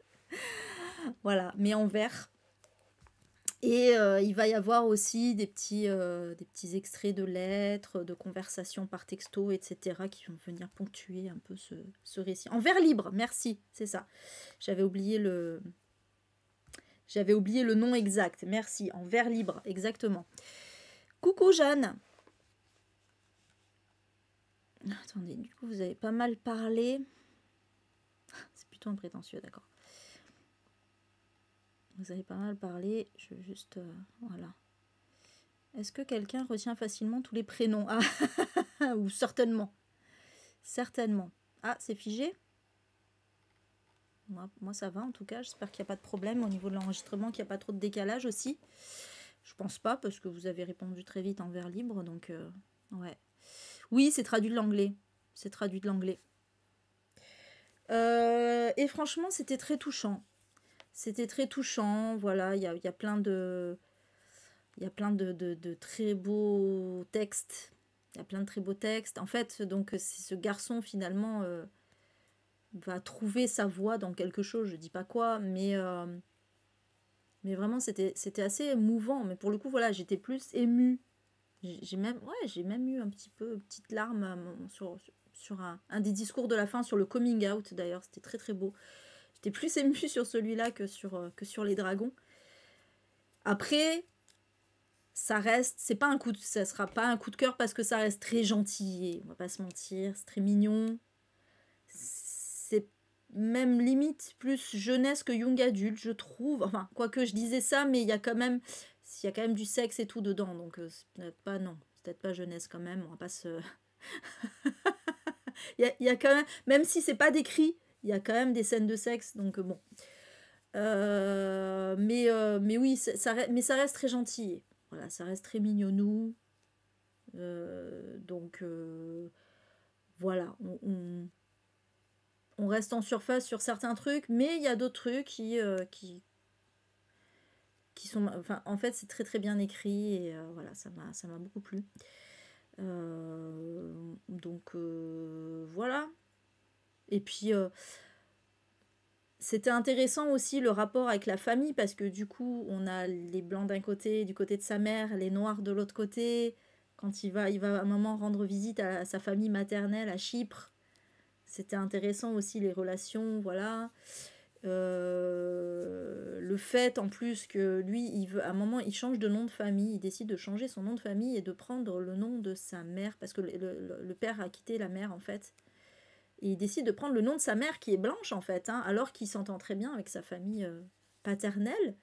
Voilà, mais en vers. Et il va y avoir aussi des petits extraits de lettres, de conversations par texto, etc. qui vont venir ponctuer un peu ce récit. En vers libre, merci, c'est ça. J'avais oublié le nom exact. Merci. En vers libre, exactement. Coucou Jeanne. Attendez, du coup, vous avez pas mal parlé. C'est plutôt un prétentieux, d'accord. Vous avez pas mal parlé. Je veux juste... voilà. Est-ce que quelqu'un retient facilement tous les prénoms? Ah, ou certainement. Certainement. Ah, c'est figé? Moi, ça va en tout cas. J'espère qu'il n'y a pas de problème au niveau de l'enregistrement, qu'il n'y a pas trop de décalage aussi. Je pense pas, parce que vous avez répondu très vite en vers libre. Donc, ouais. Oui, c'est traduit de l'anglais. C'est traduit de l'anglais. Et franchement, c'était très touchant. C'était très touchant. Voilà, il y a plein de... Il y a plein de très beaux textes. Il y a plein de très beaux textes. En fait, donc, ce garçon, finalement... va trouver sa voie dans quelque chose, je dis pas quoi, mais vraiment c'était assez émouvant. Mais pour le coup, voilà, j'étais plus émue. J'ai même eu un petit peu, une petite larme sur un des discours de la fin sur le coming out d'ailleurs, c'était très très beau. J'étais plus émue sur celui-là que sur les dragons. Après, ça sera pas un coup de cœur parce que ça reste très gentil, on va pas se mentir, c'est très mignon. C'est même limite plus jeunesse que young adulte, je trouve. Enfin, quoique je disais ça, mais il y a quand même du sexe et tout dedans, donc c'est peut-être pas jeunesse quand même, on va pas se... il y a quand même si c'est pas décrit, il y a quand même des scènes de sexe, donc bon. Mais oui, mais ça reste très gentil. voilà, ça reste très mignonnou. Donc, voilà, on reste en surface sur certains trucs, mais il y a d'autres trucs qui sont... Enfin, en fait, c'est très très bien écrit, et voilà, ça m'a beaucoup plu. Donc, voilà. Et puis, c'était intéressant aussi le rapport avec la famille, parce que du coup, on a les blancs d'un côté, du côté de sa mère, les noirs de l'autre côté. Quand il va à un moment rendre visite à sa famille maternelle à Chypre, c'était intéressant aussi les relations, voilà. Le fait en plus que lui, à un moment, il change de nom de famille, il décide de changer son nom de famille et de prendre le nom de sa mère, parce que le père a quitté la mère en fait. Et il décide de prendre le nom de sa mère qui est blanche en fait, hein, alors qu'il s'entend très bien avec sa famille paternelle.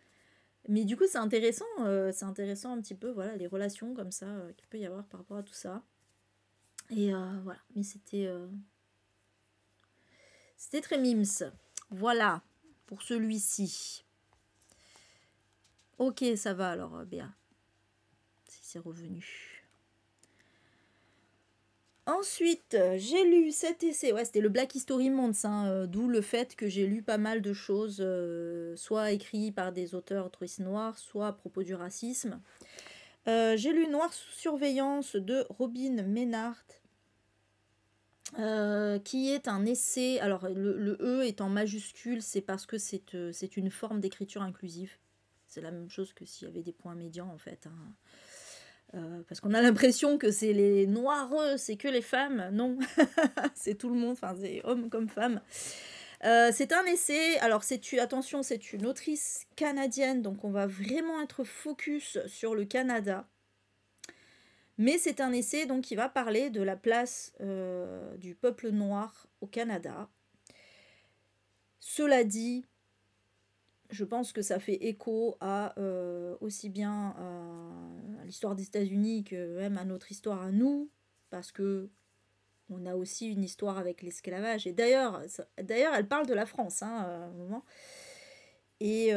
Mais du coup, c'est intéressant un petit peu, voilà, les relations comme ça qu'il peut y avoir par rapport à tout ça. Et voilà, mais c'était très mimes. Voilà, pour celui-ci. Ok, ça va alors, Béa. Si c'est revenu. Ensuite, j'ai lu cet essai. Ouais, c'était le Black History Month, hein, d'où le fait que j'ai lu pas mal de choses, soit écrits par des auteurs autoristes noirs, soit à propos du racisme. J'ai lu Noir sous surveillance de Robin Ménard, qui est un essai. Alors, le E est en majuscule, c'est parce que c'est une forme d'écriture inclusive. C'est la même chose que s'il y avait des points médians, en fait, hein. Parce qu'on a l'impression que c'est les noirs, c'est que les femmes. Non, c'est tout le monde, enfin, c'est hommes comme femmes. C'est un essai, alors attention, c'est une autrice canadienne, donc on va vraiment être focus sur le Canada. Mais c'est un essai donc qui va parler de la place du peuple noir au Canada. Cela dit, je pense que ça fait écho à aussi bien à l'histoire des États-Unis que même à notre histoire à nous, parce que on a aussi une histoire avec l'esclavage. Et d'ailleurs, elle parle de la France, hein, à un moment. Et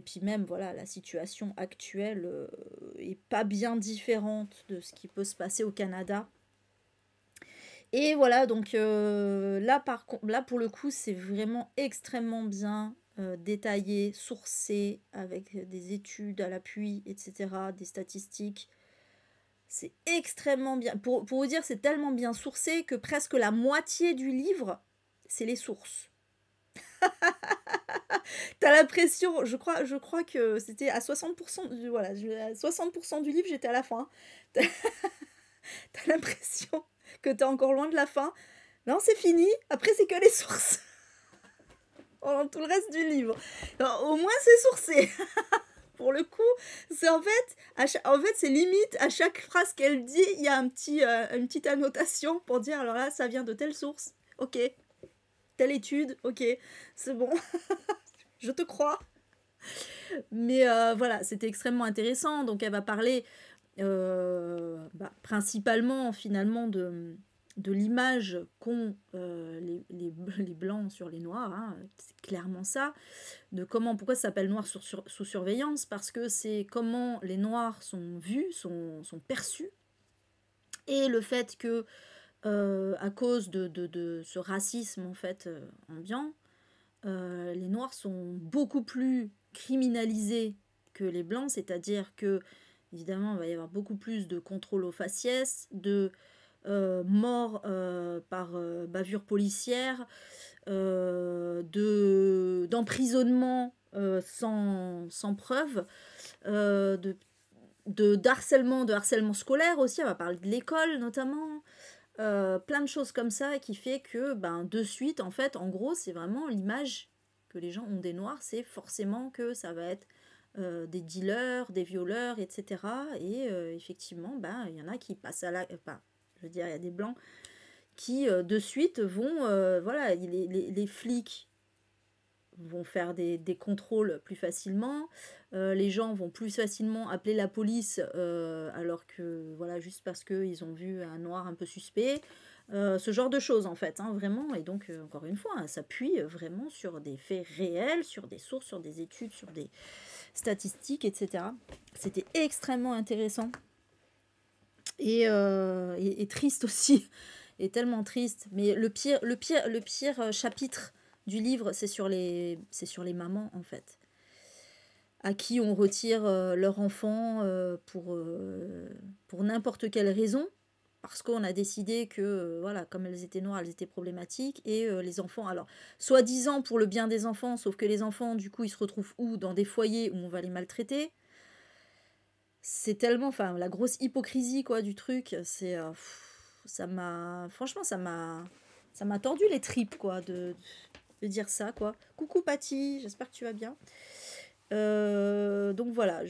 puis même, voilà, la situation actuelle est pas bien différente de ce qui peut se passer au Canada. Et voilà, donc là, pour le coup, c'est vraiment extrêmement bien détaillé, sourcé, avec des études à l'appui, etc., des statistiques. C'est extrêmement bien. Pour vous dire, c'est tellement bien sourcé que presque la moitié du livre, c'est les sources. T'as l'impression, je crois que c'était à 60%, voilà, à 60% du livre, j'étais à la fin. T'as l'impression que t'es encore loin de la fin. Non, c'est fini, après c'est que les sources. Pendant tout le reste du livre. Alors, au moins c'est sourcé. Pour le coup, c'est en fait, c'est limite à chaque phrase qu'elle dit, il y a une petite annotation pour dire alors là, ça vient de telle source. Ok. Telle étude. Ok. C'est bon. Je te crois. Mais voilà, c'était extrêmement intéressant. Donc, elle va parler principalement, finalement, de l'image qu'ont les blancs sur les noirs, hein, c'est clairement ça, de pourquoi ça s'appelle noir sous surveillance, parce que c'est comment les noirs sont vus, sont perçus, et le fait que à cause de ce racisme en fait ambiant, les noirs sont beaucoup plus criminalisés que les blancs, c'est-à-dire que évidemment il va y avoir beaucoup plus de contrôle aux faciès, de morts par bavure policière, d'emprisonnement sans preuve, de harcèlement scolaire aussi, on va parler de l'école notamment, plein de choses comme ça qui fait que de suite, en fait, en gros, c'est vraiment l'image que les gens ont des noirs, c'est forcément que ça va être des dealers, des violeurs, etc. Et effectivement, il y en a qui passent à la... Enfin, je veux dire, il y a des blancs qui, de suite, vont... voilà, les flics vont faire des contrôles plus facilement, les gens vont plus facilement appeler la police alors que, voilà, juste parce qu'ils ont vu un noir un peu suspect, ce genre de choses en fait, hein, vraiment. Et donc, encore une fois, hein, ça s'appuie vraiment sur des faits réels, sur des sources, sur des études, statistiques, etc. C'était extrêmement intéressant et triste aussi, et tellement triste. Mais le pire chapitre du livre, c'est sur les mamans en fait, à qui on retire leur enfant pour n'importe quelle raison, parce qu'on a décidé que, voilà, comme elles étaient noires, elles étaient problématiques, et les enfants, alors, soi-disant pour le bien des enfants, sauf que les enfants, du coup, ils se retrouvent où? Dans des foyers où on va les maltraiter. C'est tellement, enfin, la grosse hypocrisie, quoi, du truc, ça m'a, franchement, ça m'a tordu les tripes, quoi, de dire ça, quoi. Coucou Patty, j'espère que tu vas bien. Donc voilà,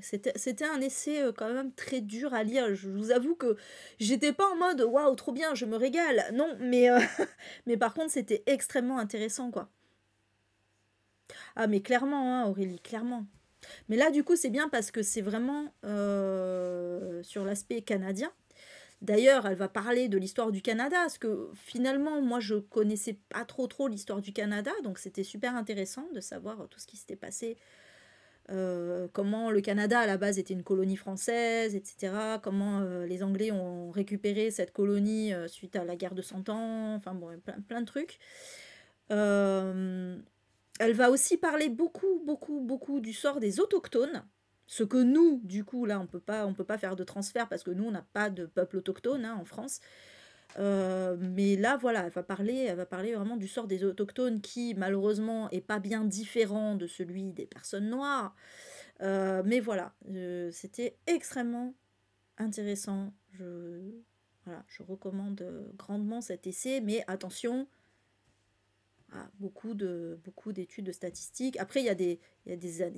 c'était un essai quand même très dur à lire. Je vous avoue que j'étais pas en mode waouh, trop bien, je me régale. Non, mais, mais par contre, c'était extrêmement intéressant, quoi. Ah, mais clairement, hein, Aurélie, clairement. Mais là, du coup, c'est bien parce que c'est vraiment sur l'aspect canadien. D'ailleurs, elle va parler de l'histoire du Canada, parce que finalement, moi, je connaissais pas trop l'histoire du Canada, donc c'était super intéressant de savoir tout ce qui s'était passé, comment le Canada à la base était une colonie française, etc. Comment les Anglais ont récupéré cette colonie suite à la guerre de 100 ans, enfin bon, plein de trucs. Euh, Elle va aussi parler beaucoup du sort des autochtones. Ce que nous, du coup, là, on peut pas faire de transfert parce que nous, on n'a pas de peuple autochtone hein, en France. Mais là, voilà, elle va parler vraiment du sort des autochtones qui, malheureusement, est pas bien différent de celui des personnes noires. Mais voilà, c'était extrêmement intéressant. Voilà, je recommande grandement cet essai, mais attention, beaucoup d'études de statistiques. Après, il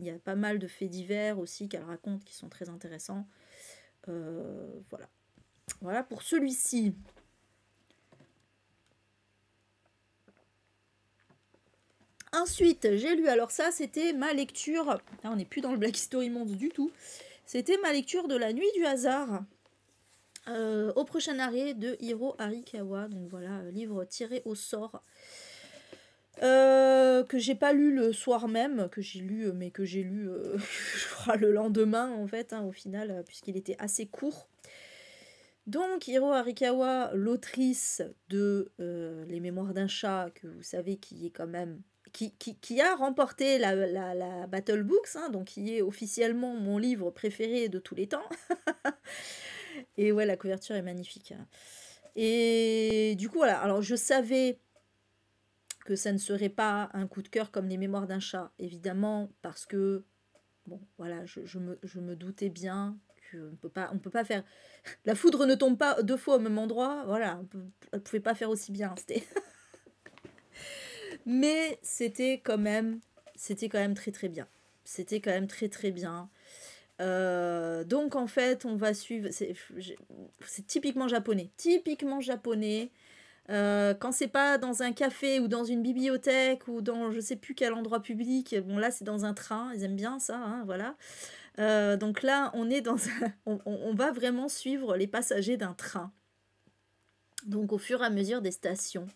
y a pas mal de faits divers aussi qu'elle raconte qui sont très intéressants. Voilà. Voilà pour celui-ci. Ensuite, j'ai lu, alors ça, c'était ma lecture. Là, on n'est plus dans le Black History Month du tout. C'était ma lecture de La Nuit du hasard. Au prochain arrêt de Hiro Arikawa. Donc voilà, livre tiré au sort. Que j'ai pas lu le soir même, que j'ai lu, mais que j'ai lu, je crois, le lendemain, en fait, hein, au final, puisqu'il était assez court. Donc, Hiro Arikawa, l'autrice de Les Mémoires d'un chat, que vous savez qui est quand même... Qui a remporté la Battle Books, hein, donc qui est officiellement mon livre préféré de tous les temps. Et ouais, la couverture est magnifique. Et du coup, voilà, alors je savais que ça ne serait pas un coup de cœur comme Les Mémoires d'un chat, évidemment, parce que, bon, voilà, je me doutais bien on peut pas faire... La foudre ne tombe pas deux fois au même endroit, voilà, elle ne pouvait pas faire aussi bien, mais c'était quand même très très bien. C'était quand même très très bien. Donc en fait, on va suivre... C'est typiquement japonais. Typiquement japonais. Quand c'est pas dans un café ou dans une bibliothèque ou dans je sais plus quel endroit public, bon là c'est dans un train, ils aiment bien ça, hein, voilà. Donc là on est dans on va vraiment suivre les passagers d'un train. Donc au fur et à mesure des stations.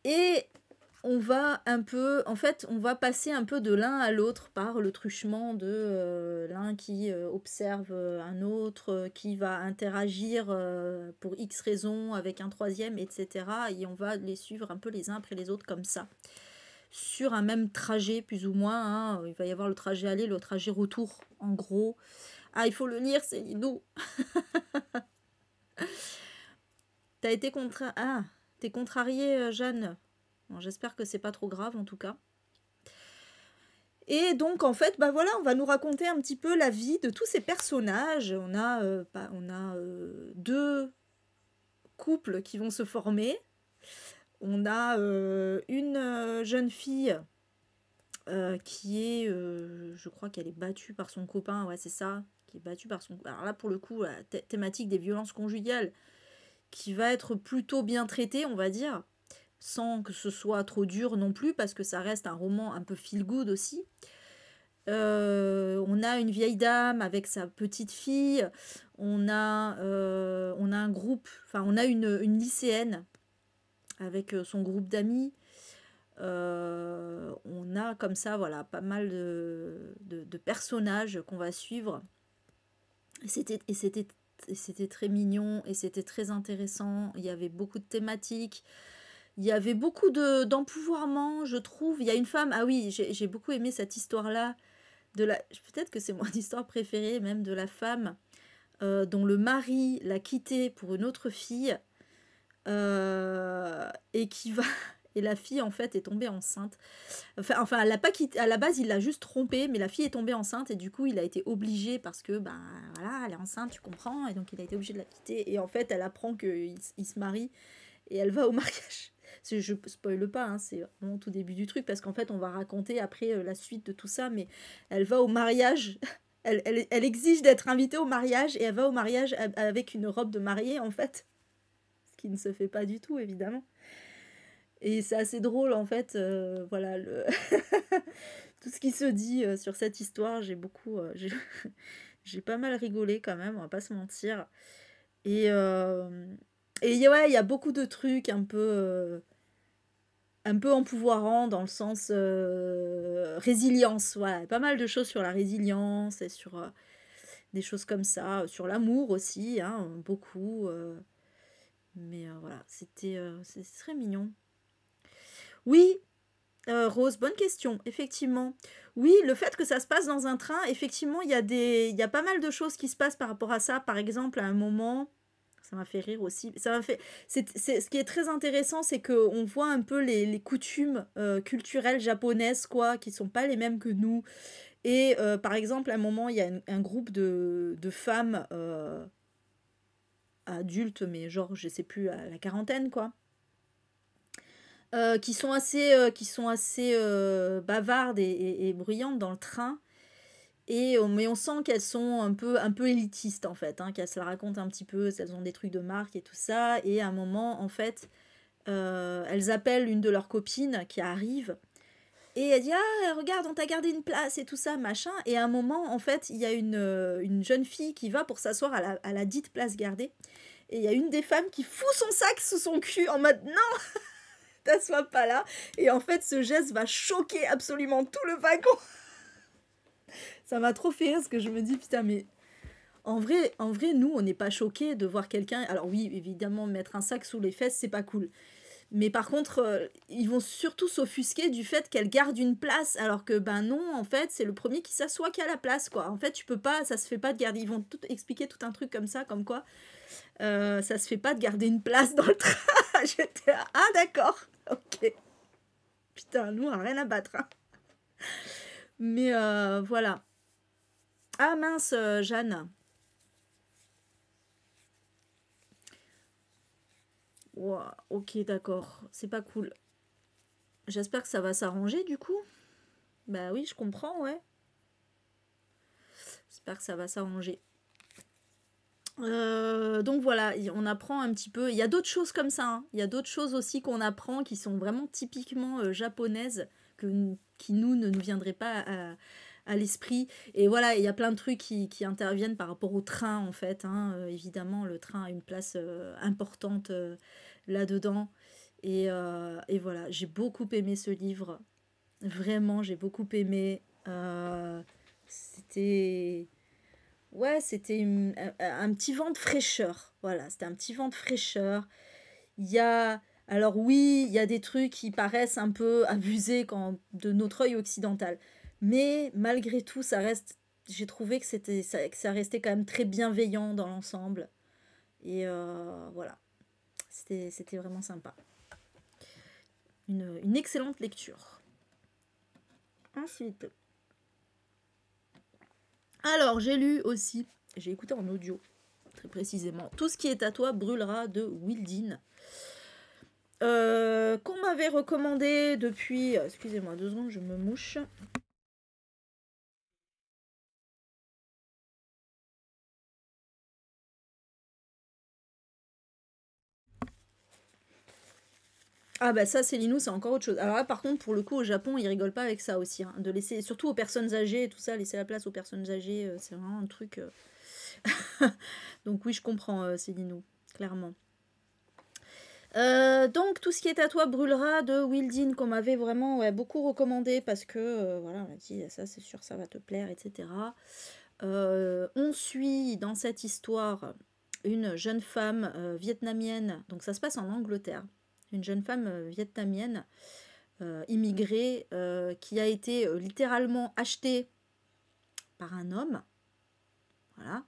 Et en fait, on va passer un peu de l'un à l'autre par le truchement de l'un qui observe un autre, qui va interagir pour X raisons avec un troisième, etc. Et on va les suivre un peu les uns après les autres comme ça. Sur un même trajet, plus ou moins. Hein. Il va y avoir le trajet aller, le trajet retour, en gros. Ah, il faut le lire, c'est Lido. T'as été Ah, t'es contrariée, Jeanne. Bon, j'espère que c'est pas trop grave en tout cas. Et donc en fait, bah voilà, on va nous raconter un petit peu la vie de tous ces personnages. On a deux couples qui vont se former. On a une jeune fille qui est, je crois qu'elle est battue par son copain, ouais c'est ça, qui est battue par son... Alors là pour le coup, la thématique des violences conjugales qui va être plutôt bien traitée, on va dire, sans que ce soit trop dur non plus, parce que ça reste un roman un peu feel good aussi. On a une vieille dame avec sa petite fille, on a un groupe, enfin on a une lycéenne avec son groupe d'amis, On a comme ça, voilà, pas mal de personnages qu'on va suivre. Et c'était très mignon et c'était très intéressant. Il y avait beaucoup de thématiques. Il y avait beaucoup d'empouvoirment, je trouve. Il y a une femme, ah oui, j'ai beaucoup aimé cette histoire-là. Peut-être que c'est mon histoire préférée, même de la femme dont le mari l'a quittée pour une autre fille et qui va. Et la fille, en fait, est tombée enceinte. Enfin, elle l'a pas quitté. À la base, il l'a juste trompée, mais la fille est tombée enceinte et du coup, il a été obligé parce que, ben voilà, elle est enceinte, tu comprends, et donc il a été obligé de la quitter. Et en fait, elle apprend qu'il se marie et elle va au mariage. Je spoile pas, hein, c'est vraiment tout début du truc parce qu'en fait, on va raconter après la suite de tout ça, mais elle va au mariage. Elle exige d'être invitée au mariage et elle va au mariage avec une robe de mariée, en fait. Ce qui ne se fait pas du tout, évidemment. Et c'est assez drôle en fait, voilà, tout ce qui se dit sur cette histoire, j'ai pas mal rigolé quand même, on va pas se mentir. Et, ouais, il y a beaucoup de trucs un peu empouvoirants dans le sens résilience, voilà, pas mal de choses sur la résilience et sur des choses comme ça, sur l'amour aussi, hein, beaucoup. Mais voilà, c'est très mignon. Oui, Rose, bonne question, effectivement. Oui, le fait que ça se passe dans un train, effectivement, il y a pas mal de choses qui se passent par rapport à ça. Par exemple, à un moment, ça m'a fait rire aussi. Ce qui est très intéressant, c'est qu'on voit un peu les coutumes culturelles japonaises, quoi, qui sont pas les mêmes que nous. Et par exemple, à un moment, il y a un groupe de femmes adultes, mais genre, je sais plus, à la quarantaine, quoi qui sont assez bavardes et bruyantes dans le train. Mais on sent qu'elles sont un peu élitistes, en fait, hein, qu'elles se la racontent un petit peu, elles ont des trucs de marque et tout ça. Et à un moment, en fait, elles appellent une de leurs copines qui arrive. Et elle dit: «Ah, regarde, on t'a gardé une place et tout ça, machin.» Et à un moment, en fait, il y a une jeune fille qui va pour s'asseoir à la dite place gardée. Et il y a une des femmes qui fout son sac sous son cul en mode: «Non, t'assois pas là.» Et en fait, ce geste va choquer absolument tout le wagon. Ça m'a trop fait rire parce que je me dis, putain, mais en vrai, nous, on n'est pas choqués de voir quelqu'un. Alors oui, évidemment, mettre un sac sous les fesses, c'est pas cool. Mais par contre, ils vont surtout s'offusquer du fait qu'elle garde une place, alors que ben non, en fait, c'est le premier qui s'assoit qui a la place, quoi. En fait, tu peux pas, ça se fait pas de garder. Ils vont tout expliquer tout un truc comme ça, comme quoi ça se fait pas de garder une place dans le train. J'étais là, ah d'accord, ok. Putain, nous, on a rien à battre, hein. Mais voilà. Ah mince, Jeanne. Ouah, ok, d'accord. C'est pas cool. J'espère que ça va s'arranger du coup. Bah oui, je comprends, ouais. J'espère que ça va s'arranger. Donc voilà, on apprend un petit peu. Il y a d'autres choses comme ça, hein. Il y a d'autres choses aussi qu'on apprend qui sont vraiment typiquement japonaises, qui nous ne nous viendraient pas à l'esprit. Et voilà, il y a plein de trucs qui interviennent par rapport au train, en fait, hein. Évidemment, le train a une place importante là-dedans. Et voilà, j'ai beaucoup aimé ce livre. Vraiment, j'ai beaucoup aimé. C'était... Ouais, c'était un petit vent de fraîcheur. Voilà, c'était un petit vent de fraîcheur. Il y a... Alors oui, il y a des trucs qui paraissent un peu abusés de notre œil occidental. Mais malgré tout, ça reste... J'ai trouvé que ça restait quand même très bienveillant dans l'ensemble. Et voilà, c'était vraiment sympa. Une excellente lecture. Ensuite, alors j'ai lu aussi, j'ai écouté en audio, très précisément, Tout ce qui est à toi brûlera de Wildin. Qu'on m'avait recommandé depuis... Excusez-moi, 2 secondes, je me mouche. Ah bah ça, Célinou, c'est encore autre chose. Alors là, par contre, pour le coup, au Japon, ils rigolent pas avec ça aussi, hein. De laisser, surtout aux personnes âgées et tout ça, laisser la place aux personnes âgées, c'est vraiment un truc... Donc oui, je comprends, Célinou, clairement. Donc tout ce qui est à toi brûlera de Wildin qu'on m'avait vraiment beaucoup recommandé parce que voilà, on m'a dit ça c'est sûr ça va te plaire, etc. On suit dans cette histoire une jeune femme vietnamienne, donc ça se passe en Angleterre, une jeune femme vietnamienne immigrée qui a été littéralement achetée par un homme, voilà.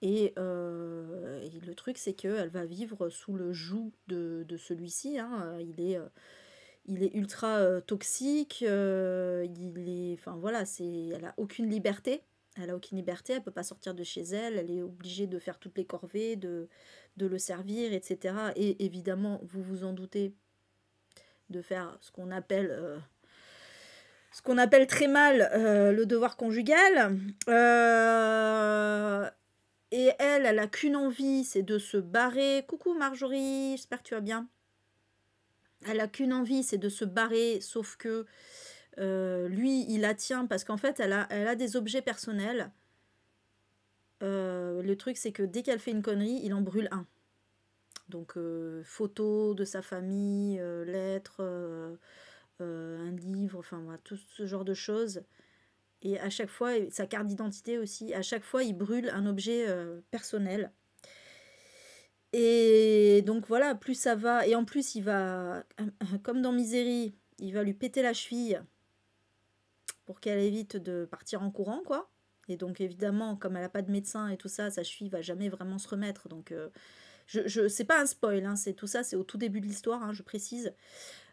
Et le truc, c'est qu'elle va vivre sous le joug de celui-ci. Hein. Il est ultra toxique. Enfin voilà, elle a aucune liberté. Elle a aucune liberté. Elle peut pas sortir de chez elle. Elle est obligée de faire toutes les corvées, de le servir, etc. Et évidemment, vous vous en doutez, de faire ce qu'on appelle très mal le devoir conjugal. Et elle a qu'une envie, c'est de se barrer. Coucou Marjorie, j'espère que tu vas bien. Elle a qu'une envie, c'est de se barrer, sauf que lui, il la tient parce qu'en fait, elle a des objets personnels. Le truc, c'est que dès qu'elle fait une connerie, il en brûle un. Donc, photos de sa famille, lettres, un livre, enfin, voilà, tout ce genre de choses. Et à chaque fois, sa carte d'identité aussi, à chaque fois, il brûle un objet personnel. Et donc voilà, plus ça va. Et en plus, il va, comme dans Misery, il va lui péter la cheville pour qu'elle évite de partir en courant, quoi. Et donc évidemment, comme elle n'a pas de médecin et tout ça, sa cheville va jamais vraiment se remettre. Donc c'est pas un spoil, hein, c'est tout ça, c'est au tout début de l'histoire, hein, je précise.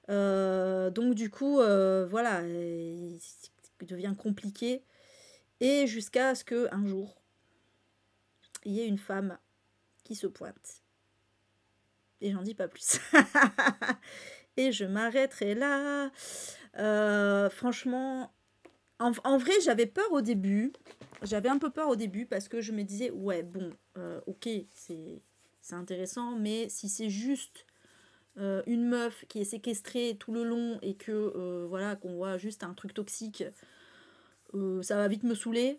Donc du coup, voilà, il devient compliqué. Et jusqu'à ce qu'un jour, il y ait une femme qui se pointe. Et j'en dis pas plus. Et je m'arrêterai là. Franchement, en vrai, j'avais peur au début. J'avais un peu peur au début parce que je me disais, ouais, bon, ok, c'est intéressant, mais si c'est juste une meuf qui est séquestrée tout le long et que, voilà, qu'on voit juste un truc toxique, ça va vite me saouler.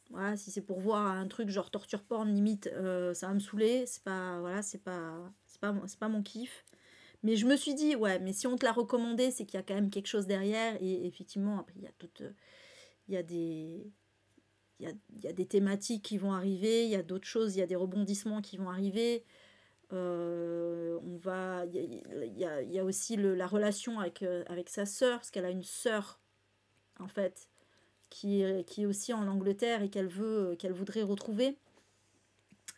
Voilà, si c'est pour voir un truc genre torture porn limite, ça va me saouler. C'est pas, voilà, c'est pas mon kiff. Mais je me suis dit, ouais, mais si on te l'a recommandé, c'est qu'il y a quand même quelque chose derrière. Et effectivement, après, il y a des, il y a des thématiques qui vont arriver, il y a d'autres choses, il y a des rebondissements qui vont arriver. Il y a aussi la relation avec sa sœur, parce qu'elle a une sœur, en fait, qui est aussi en Angleterre et qu'elle voudrait retrouver.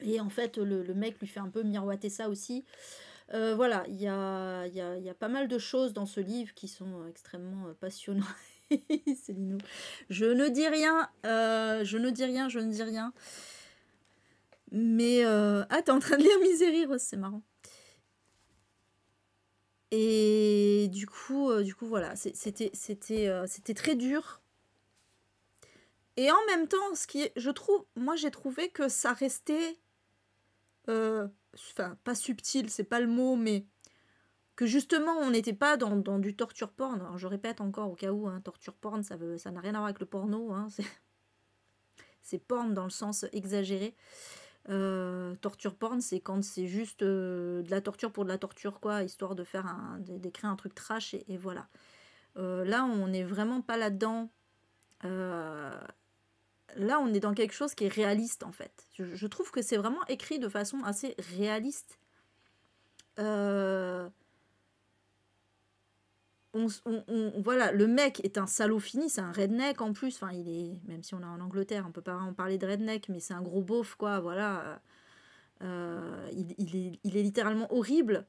Et en fait, le mec lui fait un peu miroiter ça aussi. Voilà, il y a pas mal de choses dans ce livre qui sont extrêmement passionnantes. Célinou. Je ne dis rien, je ne dis rien, je ne dis rien. Mais, ah, t'es en train de lire Misery, Rose, c'est marrant. Et du coup voilà, c'était très dur. Et en même temps, moi j'ai trouvé que ça restait, enfin, pas subtil, c'est pas le mot, mais que justement on n'était pas dans du torture porn. Alors, je répète encore au cas où, hein, torture porn, ça n'a rien à voir avec le porno, hein, c'est porn dans le sens exagéré. Torture porn, c'est quand c'est juste de la torture pour de la torture, quoi, histoire de faire d'écrire un truc trash, et voilà. Là, on n'est vraiment pas là-dedans. Là, on est dans quelque chose qui est réaliste, en fait. Je trouve que c'est vraiment écrit de façon assez réaliste. Voilà, le mec est un salaud fini, c'est un redneck en plus. Enfin, même si on est en Angleterre, on peut pas en parler de redneck, mais c'est un gros beauf, quoi. Voilà, il est littéralement horrible.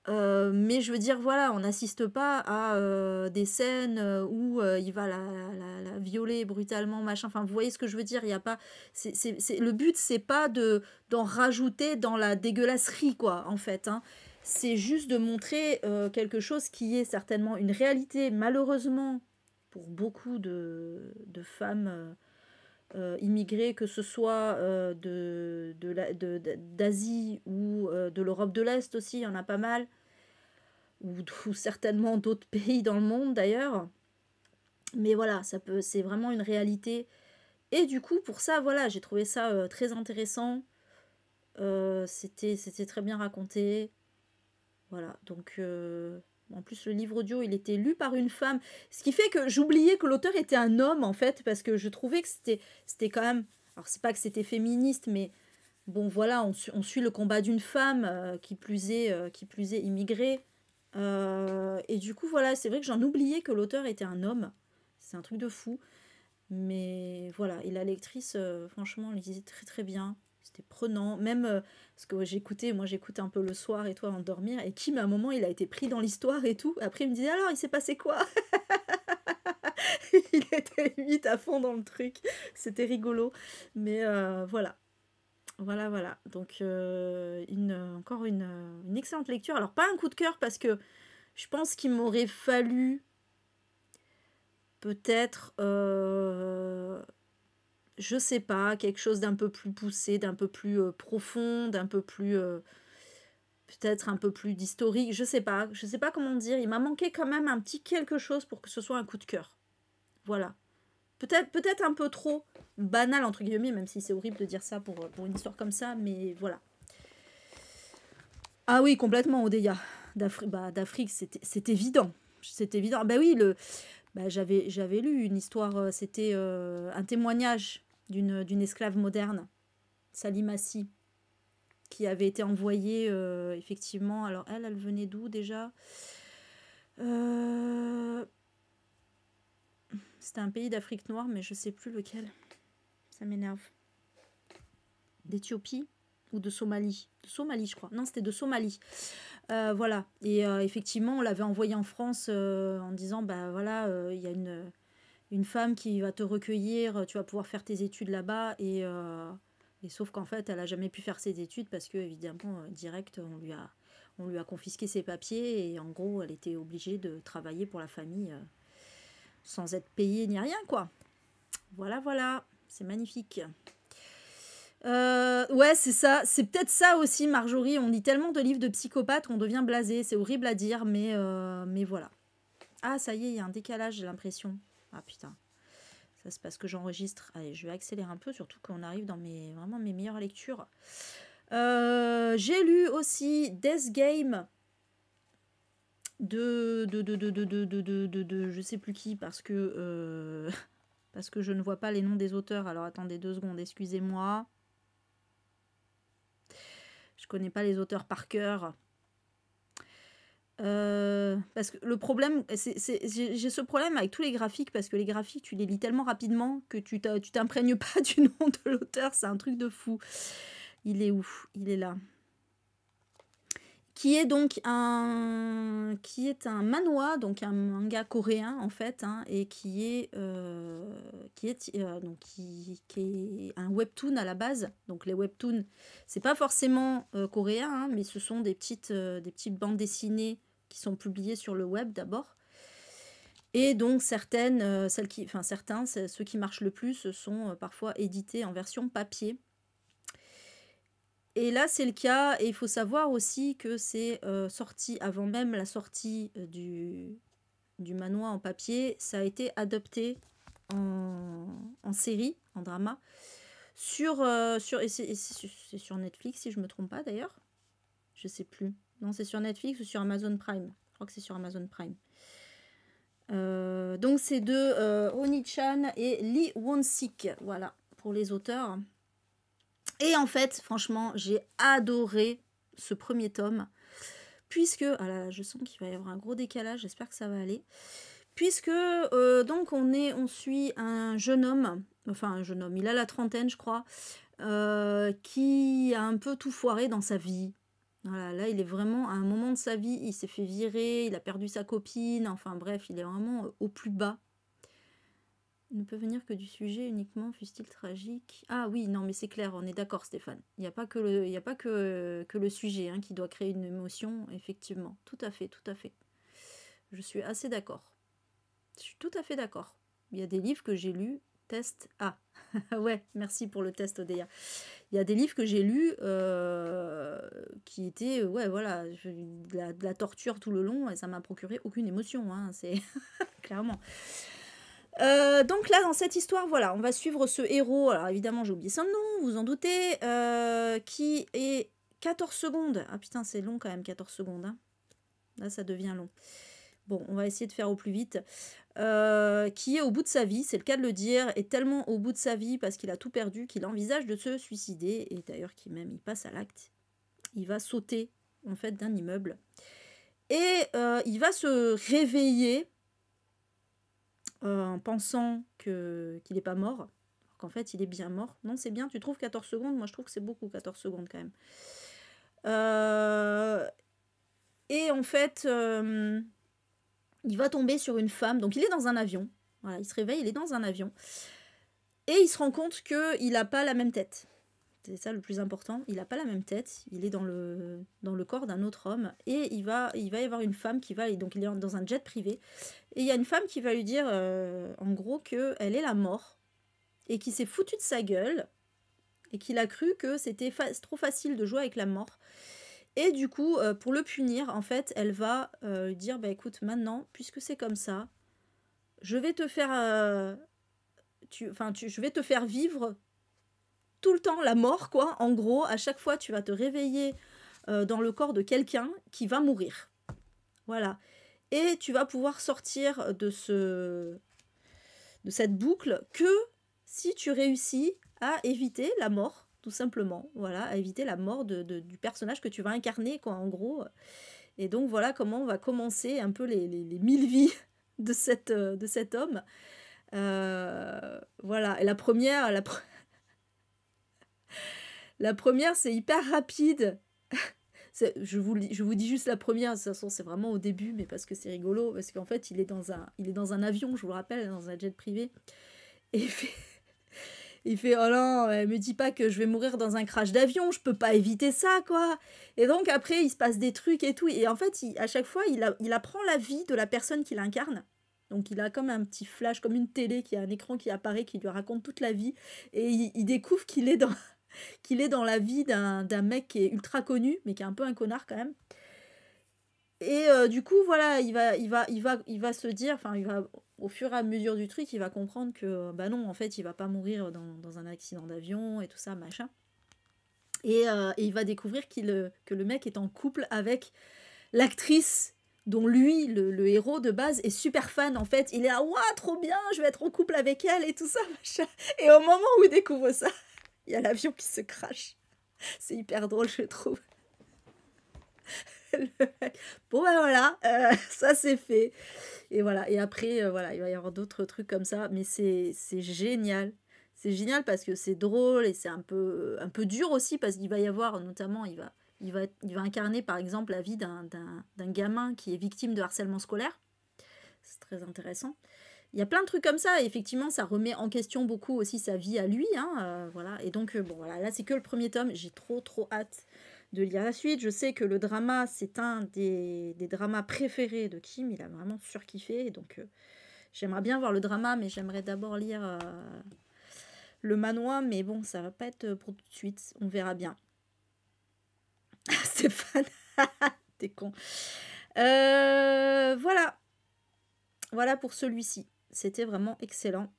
Mais je veux dire, voilà, on n'assiste pas à des scènes où il va la violer brutalement, machin. Enfin, vous voyez ce que je veux dire. Il y a pas, le but, c'est pas d'en rajouter dans la dégueulasserie, quoi, en fait. Hein. C'est juste de montrer quelque chose qui est certainement une réalité, malheureusement, pour beaucoup de femmes immigrées, que ce soit d'Asie ou de l'Europe de l'Est aussi, il y en a pas mal. Ou certainement d'autres pays dans le monde d'ailleurs. Mais voilà, c'est vraiment une réalité. Et du coup, pour ça, voilà, j'ai trouvé ça très intéressant. C'était très bien raconté. Voilà, donc en plus le livre audio, il était lu par une femme, ce qui fait que j'oubliais que l'auteur était un homme en fait, parce que je trouvais que c'était quand même, alors c'est pas que c'était féministe, mais bon voilà, on suit le combat d'une femme qui plus est immigrée. Et du coup voilà, c'est vrai que j'en oubliais que l'auteur était un homme, c'est un truc de fou. Mais voilà, et la lectrice, franchement, elle lisait très très bien. C'était prenant. Même parce que j'écoutais, moi j'écoute un peu le soir et toi avant de dormir. Et Kim, à un moment, il a été pris dans l'histoire et tout. Après, il me disait alors, il s'est passé quoi? Il était vite à fond dans le truc. C'était rigolo. Mais voilà. Voilà, voilà. Donc, encore une excellente lecture. Alors, pas un coup de cœur parce que je pense qu'il m'aurait fallu peut-être je sais pas, quelque chose d'un peu plus poussé, d'un peu plus profond, d'un peu plus peut-être un peu plus d'historique, je sais pas comment dire, il m'a manqué quand même un petit quelque chose pour que ce soit un coup de cœur. Voilà. Peut-être un peu trop banal entre guillemets, même si c'est horrible de dire ça pour une histoire comme ça, mais voilà. Ah oui, complètement Odeya. D'Afrique, c'est évident. C'est évident. Bah oui, j'avais lu une histoire, c'était un témoignage d'une esclave moderne, Salimassi, qui avait été envoyée effectivement. Alors elle venait d'où déjà? Euh, C'était un pays d'Afrique noire, mais je sais plus lequel. Ça m'énerve. D'Éthiopie ou de Somalie? De Somalie, je crois. Non, c'était de Somalie. Voilà. Et effectivement, on l'avait envoyée en France en disant, bah voilà, il y a une femme qui va te recueillir, tu vas pouvoir faire tes études là-bas. Et sauf qu'en fait, elle a jamais pu faire ses études parce que, évidemment, direct, on lui a confisqué ses papiers. Et en gros, elle était obligée de travailler pour la famille sans être payée ni rien, quoi. Voilà, voilà. C'est magnifique. Ouais, c'est ça. C'est peut-être ça aussi, Marjorie. On lit tellement de livres de psychopathes qu'on devient blasé. C'est horrible à dire, mais voilà. Ah, ça y est, il y a un décalage, j'ai l'impression. Ah putain. Ça, c'est parce que j'enregistre. Allez, je vais accélérer un peu, surtout qu'on arrive dans vraiment mes meilleures lectures. J'ai lu aussi Death Game de je sais plus qui, parce que parce que je ne vois pas les noms des auteurs. Alors attendez 2 secondes, excusez-moi. Je connais pas les auteurs par cœur. Parce que le problème, j'ai ce problème avec tous les graphiques, parce que les graphiques, tu les lis tellement rapidement que tu t'imprègnes pas du nom de l'auteur, c'est un truc de fou. Il est où? Il est là. Qui est donc un manhwa, donc un manga coréen en fait, hein, et qui est un webtoon à la base. Donc les webtoons, c'est pas forcément coréen, hein, mais ce sont des petites bandes dessinées qui sont publiées sur le web d'abord. Et donc certains, ceux qui marchent le plus, sont parfois édités en version papier. Et là, c'est le cas, et il faut savoir aussi que c'est sorti avant même la sortie du manhwa en papier. Ça a été adapté en série, en drama, et c'est sur Netflix, si je ne me trompe pas d'ailleurs. Je sais plus. Non, c'est sur Netflix ou sur Amazon Prime. Je crois que c'est sur Amazon Prime. Donc c'est de Oni-chan et Lee Won-sik, voilà, pour les auteurs. Et en fait, franchement, j'ai adoré ce premier tome, puisque, ah là, je sens qu'il va y avoir un gros décalage, j'espère que ça va aller, puisque donc on suit un jeune homme, il a la trentaine je crois, qui a un peu tout foiré dans sa vie. Voilà, là il est vraiment à un moment de sa vie, il s'est fait virer, il a perdu sa copine, enfin bref, il est vraiment au plus bas. Il ne peut venir que du sujet uniquement, fût-il tragique. Ah oui, non, mais c'est clair, on est d'accord, Stéphane. Il n'y a pas que le sujet hein, qui doit créer une émotion, effectivement. Tout à fait, tout à fait. Je suis assez d'accord. Je suis tout à fait d'accord. Il y a des livres que j'ai lus, test. Ah, ouais, merci pour le test, Odéa. Il y a des livres que j'ai lus qui étaient, ouais, voilà, de la torture tout le long, et ça m'a procuré aucune émotion, hein, c'est clairement. Donc là, dans cette histoire, voilà, on va suivre ce héros. Alors évidemment, j'ai oublié son nom, vous en doutez, qui est 14 secondes. Ah putain, c'est long quand même, 14 secondes. Hein. Là, ça devient long. Bon, on va essayer de faire au plus vite. Qui est au bout de sa vie, c'est le cas de le dire, est tellement au bout de sa vie parce qu'il a tout perdu qu'il envisage de se suicider. Et d'ailleurs, il passe à l'acte. Il va sauter, en fait, d'un immeuble. Et il va se réveiller en pensant qu'il n'est pas mort, alors qu'en fait il est bien mort. Non, c'est bien, tu trouves 14 secondes? Moi je trouve que c'est beaucoup 14 secondes quand même. Et en fait, il va tomber sur une femme, donc il est dans un avion. Voilà, il se réveille, il est dans un avion. Et il se rend compte qu'il n'a pas la même tête. C'est ça le plus important, il n'a pas la même tête, il est dans le corps d'un autre homme, et il va y avoir une femme qui va, donc il est dans un jet privé, et il y a une femme qui va lui dire, en gros, qu'elle est la mort, et qui s'est foutue de sa gueule, et qu'il a cru que c'était trop facile de jouer avec la mort. Et du coup, pour le punir, en fait, elle va lui dire, bah écoute, maintenant, puisque c'est comme ça, je vais te faire, je vais te faire vivre tout le temps la mort, quoi. En gros, à chaque fois, tu vas te réveiller dans le corps de quelqu'un qui va mourir. Voilà. Et tu vas pouvoir sortir de cette boucle que si tu réussis à éviter la mort, tout simplement. Voilà, à éviter la mort du personnage que tu vas incarner, quoi, en gros. Et donc, voilà comment on va commencer un peu les 1000 vies de cet homme. Voilà. Et la première, c'est hyper rapide. Je vous dis juste la première, de toute façon c'est vraiment au début, mais parce que c'est rigolo, parce qu'en fait il est dans un avion, je vous le rappelle, dans un jet privé, et il fait oh non, me dis pas que je vais mourir dans un crash d'avion, je peux pas éviter ça, quoi. Et donc après il se passe des trucs et tout, et en fait à chaque fois il apprend la vie de la personne qu'il incarne. Donc il a comme un petit flash, comme une télé, qui a un écran qui apparaît, qui lui raconte toute la vie, et il découvre qu'il est dans la vie d'un mec qui est ultra connu, mais qui est un peu un connard quand même. Et du coup, voilà, il va se dire, enfin, au fur et à mesure du truc, il va comprendre que, bah non, en fait, il va pas mourir dans un accident d'avion et tout ça, machin. Et il va découvrir que le mec est en couple avec l'actrice dont lui, le héros de base, est super fan, en fait. Il est là, ouah, trop bien, je vais être en couple avec elle et tout ça, machin. Et au moment où il découvre ça, il y a l'avion qui se crache. C'est hyper drôle, je trouve. Bon ben voilà, ça c'est fait. Et voilà, et après, voilà, il va y avoir d'autres trucs comme ça, mais c'est génial. C'est génial parce que c'est drôle et c'est un peu dur aussi, parce qu'il va y avoir, notamment, il va incarner par exemple la vie d'un gamin qui est victime de harcèlement scolaire. C'est très intéressant. Il y a plein de trucs comme ça, et effectivement, ça remet en question beaucoup aussi sa vie à lui, hein, voilà. Et donc, bon, voilà, là, c'est que le premier tome. J'ai trop hâte de lire la suite. Je sais que le drama, c'est un des dramas préférés de Kim. Il a vraiment surkiffé, donc j'aimerais bien voir le drama, mais j'aimerais d'abord lire le manhwa, mais bon, ça va pas être pour tout de suite. On verra bien. Stéphane, t'es con. Voilà. Voilà pour celui-ci. C'était vraiment excellent.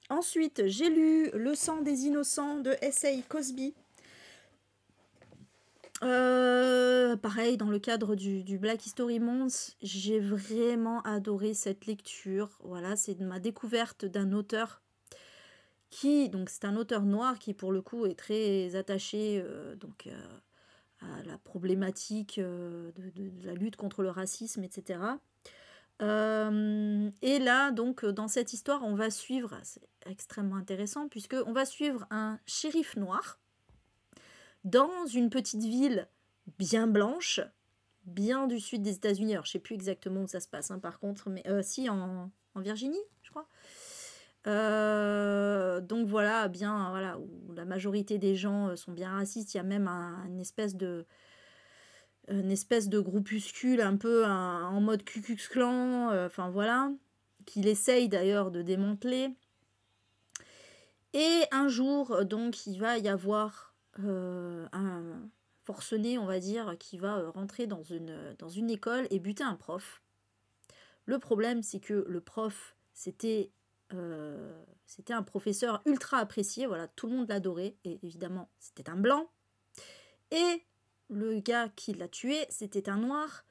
Ensuite, j'ai lu Le sang des innocents de S.A. Cosby. Pareil, dans le cadre du Black History Month, j'ai vraiment adoré cette lecture. Voilà, c'est ma découverte d'un auteur donc c'est un auteur noir qui pour le coup est très attaché à la problématique de la lutte contre le racisme, etc. Et là, donc, dans cette histoire, on va suivre, c'est extrêmement intéressant, puisqu'on va suivre un shérif noir dans une petite ville bien blanche, bien du sud des États-Unis. Alors, je ne sais plus exactement où ça se passe, hein, par contre, mais si, en Virginie, je crois. Donc voilà, bien, voilà, où la majorité des gens sont bien racistes. Il y a même une espèce de groupuscule un peu en mode Ku Klux Klan, enfin voilà, qu'il essaye d'ailleurs de démanteler. Et un jour, donc, il va y avoir un forcené, on va dire, qui va rentrer dans une école et buter un prof. Le problème, c'est que le prof c'était un professeur ultra apprécié, voilà, tout le monde l'adorait, et évidemment, c'était un blanc. Et le gars qui l'a tué, c'était un noir,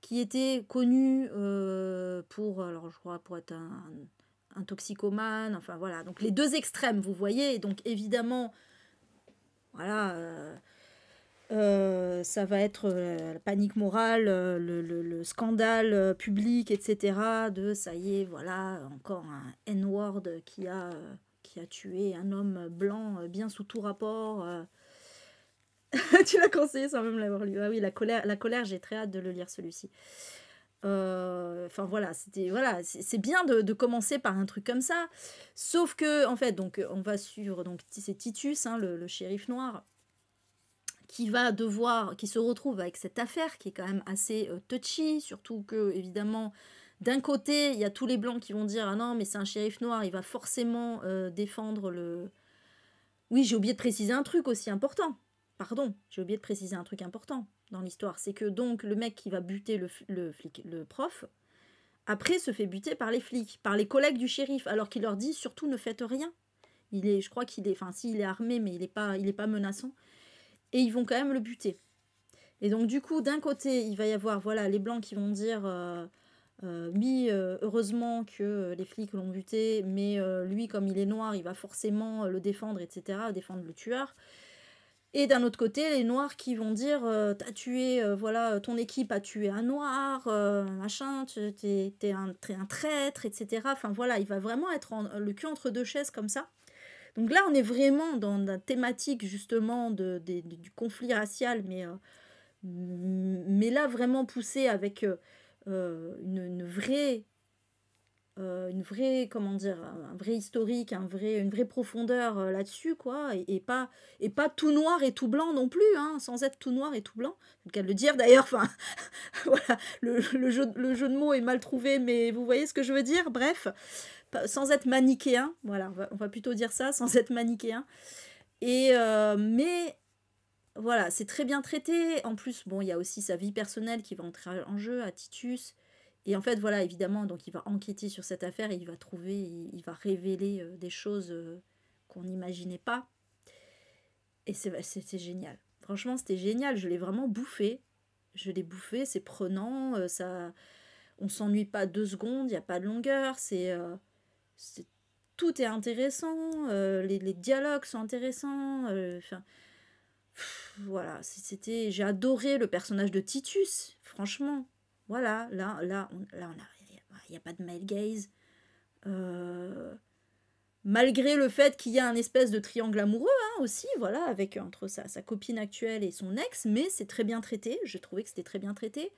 qui était connu alors je crois, pour être un toxicomane, enfin voilà, donc les deux extrêmes, vous voyez, donc évidemment, voilà, ça va être la panique morale, le scandale public, etc. De ça y est, voilà, encore un N-word qui a tué un homme blanc bien sous tout rapport. Tu l'as conseillé sans même l'avoir lu. Ah oui, la colère, j'ai très hâte de le lire celui-ci. Enfin voilà, c'est bien de commencer par un truc comme ça. Sauf que, en fait, donc on va suivre, donc c'est Titus, hein, le shérif noir, qui se retrouve avec cette affaire qui est quand même assez touchy, surtout que, évidemment, d'un côté, il y a tous les blancs qui vont dire « Ah non, mais c'est un shérif noir, il va forcément défendre le... » Oui, j'ai oublié de préciser un truc aussi important. Pardon, j'ai oublié de préciser un truc important dans l'histoire. C'est que donc le mec qui va buter le prof, après se fait buter par les flics, par les collègues du shérif, alors qu'il leur dit « Surtout, ne faites rien. » Je crois qu'il est... Enfin, si, il est armé, mais il est pas menaçant. Et ils vont quand même le buter. Et donc du coup, d'un côté, il va y avoir voilà, les blancs qui vont dire oui, heureusement que les flics l'ont buté, mais lui, comme il est noir, il va forcément le défendre, etc., défendre le tueur. Et d'un autre côté, les noirs qui vont dire t'as tué, voilà, ton équipe a tué un noir, machin, t'es un traître, etc. Enfin voilà, il va vraiment être le cul entre deux chaises comme ça. Donc là, on est vraiment dans la thématique justement du conflit racial, mais là vraiment poussé avec une vraie, comment dire, un vrai historique, une vraie profondeur là-dessus, quoi, et pas tout noir et tout blanc non plus, hein, sans être tout noir et tout blanc, c'est le cas de le dire d'ailleurs, enfin, voilà, le jeu de mots est mal trouvé, mais vous voyez ce que je veux dire, bref, sans être manichéen, voilà, on va plutôt dire ça, sans être manichéen, mais voilà, c'est très bien traité. En plus, bon, il y a aussi sa vie personnelle qui va entrer en jeu à Titus. Et en fait, voilà, évidemment, donc il va enquêter sur cette affaire et il va révéler des choses qu'on n'imaginait pas. Et c'était génial. Franchement, c'était génial. Je l'ai vraiment bouffé. Je l'ai bouffé, c'est prenant. On s'ennuie pas 2 secondes, il n'y a pas de longueur. Tout est intéressant. Les dialogues sont intéressants. Enfin. Voilà, j'ai adoré le personnage de Titus, franchement. Voilà, il n'y a pas de male gaze. Malgré le fait qu'il y a un espèce de triangle amoureux hein, aussi, voilà, avec entre sa copine actuelle et son ex, mais c'est très bien traité. Je trouvais que c'était très bien traité.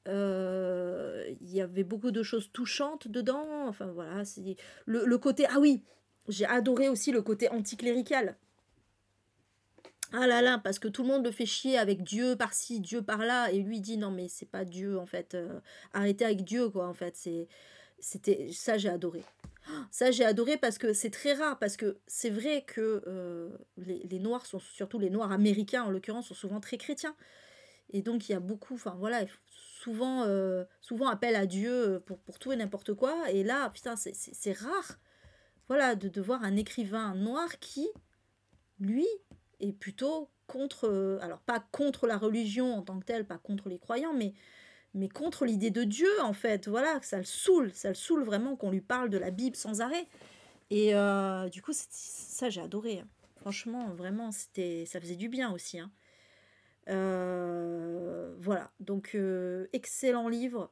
Il y avait beaucoup de choses touchantes dedans. Enfin voilà, c'est le côté. Ah oui, j'ai adoré aussi le côté anticlérical. Ah là là, parce que tout le monde le fait chier avec Dieu par-ci, Dieu par-là, et lui dit non mais c'est pas Dieu en fait, arrêtez avec Dieu quoi en fait, c'était ça j'ai adoré. Ça j'ai adoré parce que c'est très rare, parce que c'est vrai que les Noirs sont, surtout les Noirs américains en l'occurrence, sont souvent très chrétiens, et donc il y a beaucoup, enfin voilà, souvent appel à Dieu pour tout et n'importe quoi, et là putain c'est rare, voilà, de voir un écrivain noir qui, lui, est plutôt contre, alors pas contre la religion en tant que telle, pas contre les croyants, mais contre l'idée de Dieu, en fait. Voilà, ça le saoule vraiment qu'on lui parle de la Bible sans arrêt. Et du coup, ça, j'ai adoré. Hein. Franchement, vraiment, ça faisait du bien aussi. Hein. Voilà, donc excellent livre.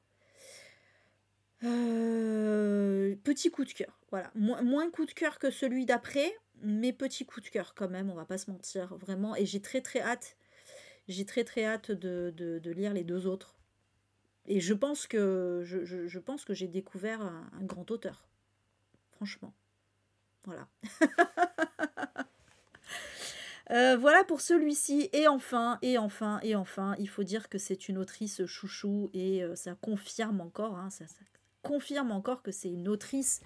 Petit coup de cœur, voilà. Moins coup de cœur que celui d'après, mais petit coup de cœur quand même, on va pas se mentir, vraiment. Et j'ai très très hâte, de lire les 2 autres. Et je pense que je pense que j'ai découvert un grand auteur, franchement. Voilà. Voilà pour celui-ci. Et enfin, il faut dire que c'est une autrice chouchou et ça confirme encore, hein, ça confirme encore que c'est une autrice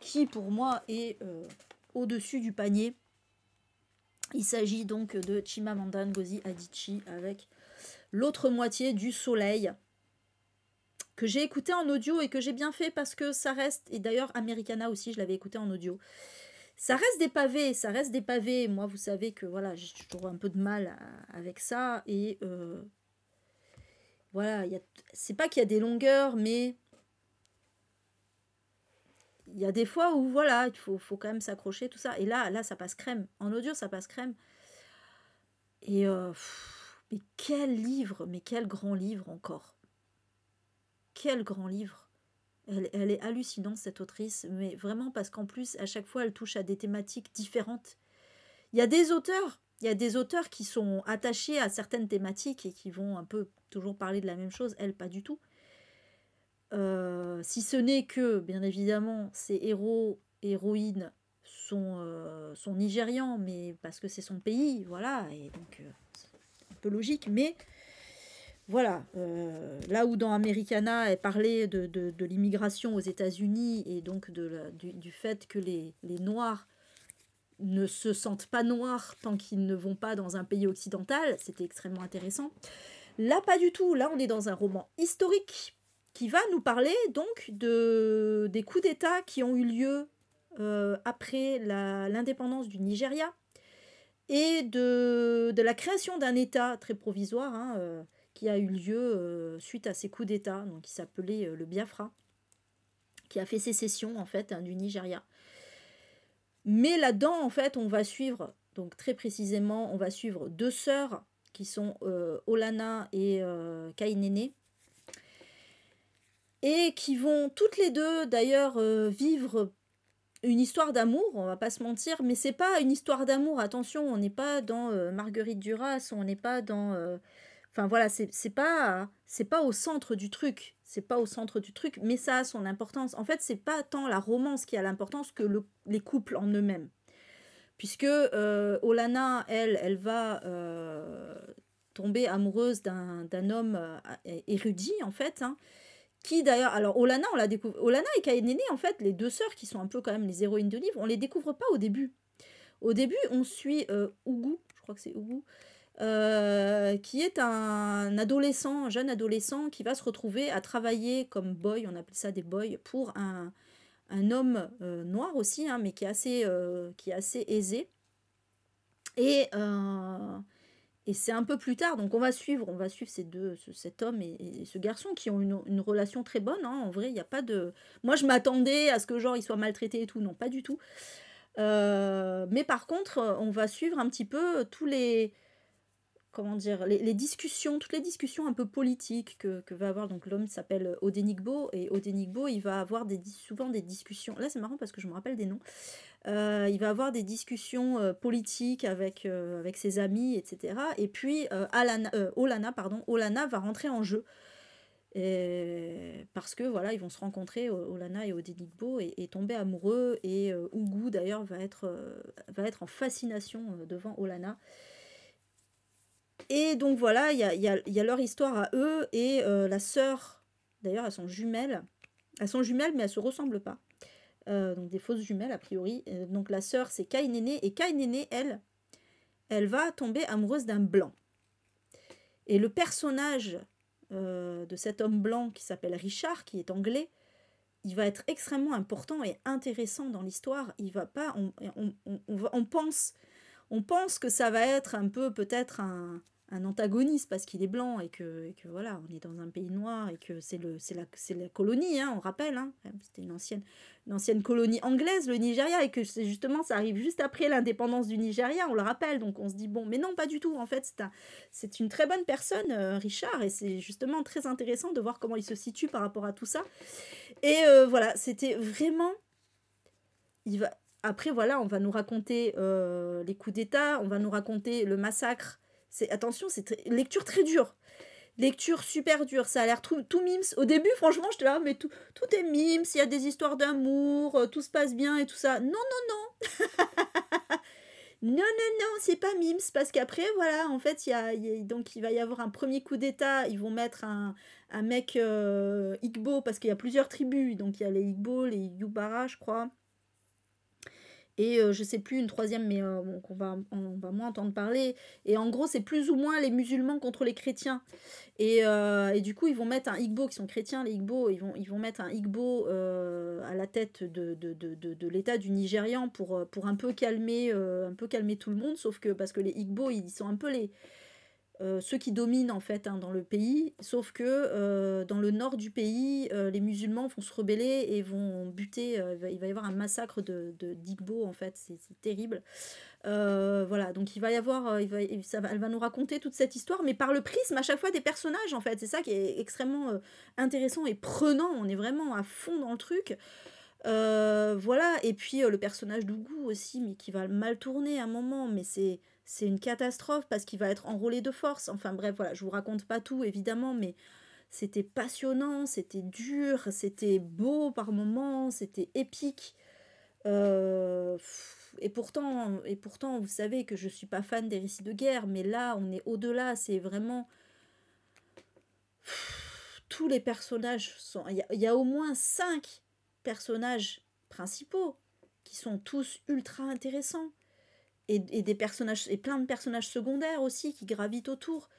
qui, pour moi, est au-dessus du panier. Il s'agit donc de Chimamanda Ngozi Adichie avec L'autre moitié du soleil. que j'ai écouté en audio et que j'ai bien fait parce que ça reste, et d'ailleurs Americana aussi, je l'avais écouté en audio. Ça reste des pavés, ça reste des pavés. Moi, vous savez que voilà, j'ai toujours un peu de mal avec ça. Et voilà, c'est pas qu'il y a des longueurs, mais il y a des fois où voilà, il faut quand même s'accrocher, tout ça. Et là, ça passe crème. En audio, ça passe crème. Et mais quel livre, mais quel grand livre encore. Quel grand livre. Elle est hallucinante, cette autrice, mais vraiment parce qu'en plus, à chaque fois, elle touche à des thématiques différentes. Il y a des auteurs qui sont attachés à certaines thématiques et qui vont un peu toujours parler de la même chose, elle, pas du tout. Si ce n'est que, bien évidemment, ces héros, héroïnes sont nigérians, mais parce que c'est son pays, voilà, et donc c'est un peu logique, mais voilà, là où dans Americana, elle parlait de l'immigration aux États-Unis et donc du fait que les Noirs ne se sentent pas noirs tant qu'ils ne vont pas dans un pays occidental, c'était extrêmement intéressant. Là, pas du tout, là on est dans un roman historique qui va nous parler donc des coups d'État qui ont eu lieu après l'indépendance du Nigeria et de la création d'un État très provisoire qui a eu lieu suite à ces coups d'État, donc qui s'appelait le Biafra, qui a fait sécession en fait du Nigeria. Mais là-dedans, en fait, on va suivre, donc très précisément, on va suivre deux sœurs qui sont Olana et Kainene, et qui vont toutes les deux d'ailleurs vivre une histoire d'amour, on va pas se mentir, mais c'est pas une histoire d'amour, attention, on n'est pas dans Marguerite Duras, on n'est pas dans... Enfin voilà, c'est pas au centre du truc, c'est pas au centre du truc, mais ça a son importance. En fait, c'est pas tant la romance qui a l'importance que les couples en eux-mêmes. Puisque Olana, elle va tomber amoureuse d'un homme érudit, en fait, hein, qui d'ailleurs, alors Olana, on la découvre, Olana et Kaenene, en fait, les deux sœurs qui sont un peu quand même les héroïnes de livre, on les découvre pas au début. Au début, on suit Ugu, je crois que c'est Ugu, qui est un adolescent, un jeune adolescent qui va se retrouver à travailler comme boy, on appelle ça des boys, pour un homme noir aussi, hein, mais qui est assez aisé. Et c'est un peu plus tard, donc on va suivre cet homme et ce garçon qui ont une relation très bonne, hein, en vrai, il n'y a pas de... Moi, je m'attendais à ce que genre il soit maltraité et tout, non, pas du tout. Mais par contre, on va suivre un petit peu tous les... Comment dire, les discussions, toutes les discussions un peu politiques que va avoir, donc l'homme s'appelle Odenigbo, et Odenigbo, il va avoir souvent des discussions, là c'est marrant parce que je me rappelle des noms, il va avoir des discussions politiques avec ses amis, etc. Et puis Olana va rentrer en jeu. Parce que voilà, ils vont se rencontrer, Olana et Odenigbo, et tomber amoureux. Et Ugu d'ailleurs va être en fascination devant Olana. Et donc voilà, il y a leur histoire à eux. Et la sœur, d'ailleurs, elles sont jumelles. Elles sont jumelles, mais elles se ressemblent pas. Donc des fausses jumelles a priori. Donc la sœur c'est Kainene, et Kainene elle va tomber amoureuse d'un blanc. Et le personnage de cet homme blanc qui s'appelle Richard, qui est anglais, il va être extrêmement important et intéressant dans l'histoire. Il va pas, on pense que ça va être un peu peut-être un antagoniste parce qu'il est blanc et que voilà, on est dans un pays noir et que c'est la colonie, hein, on rappelle, hein, c'était une ancienne colonie anglaise, le Nigeria, et que justement ça arrive juste après l'indépendance du Nigeria, on le rappelle, donc on se dit bon, mais non, pas du tout, en fait c'est une très bonne personne, Richard, et c'est justement très intéressant de voir comment il se situe par rapport à tout ça. Et voilà, c'était vraiment... Après, voilà, on va nous raconter les coups d'État, on va nous raconter le massacre. Attention, c'est lecture très dure. Lecture super dure. Ça a l'air tout mimes. Au début, franchement, je te là, mais tout est mimes. Il y a des histoires d'amour, tout se passe bien et tout ça. Non, non, non. Non, non, non, c'est pas mimes. Parce qu'après, voilà, en fait, donc, il va y avoir un premier coup d'État. Ils vont mettre un mec Igbo, parce qu'il y a plusieurs tribus. Donc, il y a les Igbo, les Yubara, je crois. Et je sais plus une troisième, mais bon, on va moins entendre parler. Et en gros, c'est plus ou moins les musulmans contre les chrétiens. Et du coup, ils vont mettre un Igbo, qui sont chrétiens, les Igbo, ils vont mettre un Igbo à la tête de l'État du Nigérian pour un peu calmer tout le monde. Sauf que, parce que les Igbo, ils sont un peu ceux qui dominent en fait dans le pays, sauf que dans le nord du pays, les musulmans vont se rebeller et vont buter, il va y avoir un massacre d'Igbo en fait, c'est terrible. Voilà, donc il va y avoir, elle va nous raconter toute cette histoire, mais par le prisme à chaque fois des personnages en fait, c'est ça qui est extrêmement intéressant et prenant, on est vraiment à fond dans le truc. Voilà, et puis le personnage d'Ougou aussi, mais qui va mal tourner à un moment, mais c'est une catastrophe parce qu'il va être enrôlé de force. Enfin bref, voilà, je vous raconte pas tout évidemment, mais c'était passionnant, c'était dur, c'était beau par moments, c'était épique. Et pourtant, vous savez que je suis pas fan des récits de guerre, mais là, on est au-delà, c'est vraiment tous les personnages sont. Il y a au moins 5 personnages principaux qui sont tous ultra intéressants. Et des personnages, et plein de personnages secondaires aussi qui gravitent autour.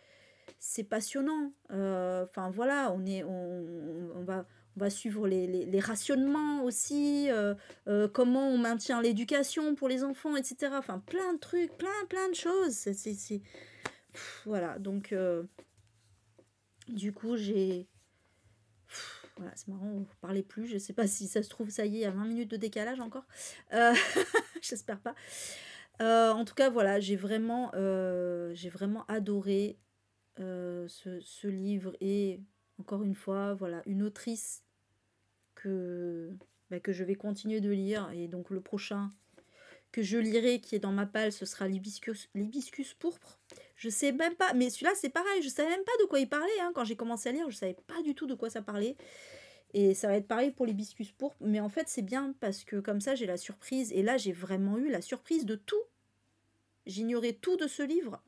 C'est passionnant. Enfin voilà, on va suivre les rationnements aussi, comment on maintient l'éducation pour les enfants, etc. Enfin plein de trucs, plein de choses. Voilà, donc du coup j'ai... Voilà, c'est marrant, on ne parlait plus. Je sais pas si ça se trouve, ça y est, à 20 minutes de décalage encore. Euh, J'espère pas. En tout cas, voilà, j'ai vraiment adoré ce livre. Et encore une fois, voilà, une autrice que je vais continuer de lire. Et donc le prochain que je lirai, qui est dans ma palle, ce sera l'hibiscus pourpre. Je sais même pas, mais celui-là c'est pareil, je savais même pas de quoi il parlait, hein. Quand j'ai commencé à lire, je savais pas du tout de quoi ça parlait. Et ça va être pareil pour l'hibiscus pourpre, mais en fait c'est bien parce que comme ça j'ai la surprise, et là j'ai vraiment eu la surprise de tout. J'ignorais tout de ce livre.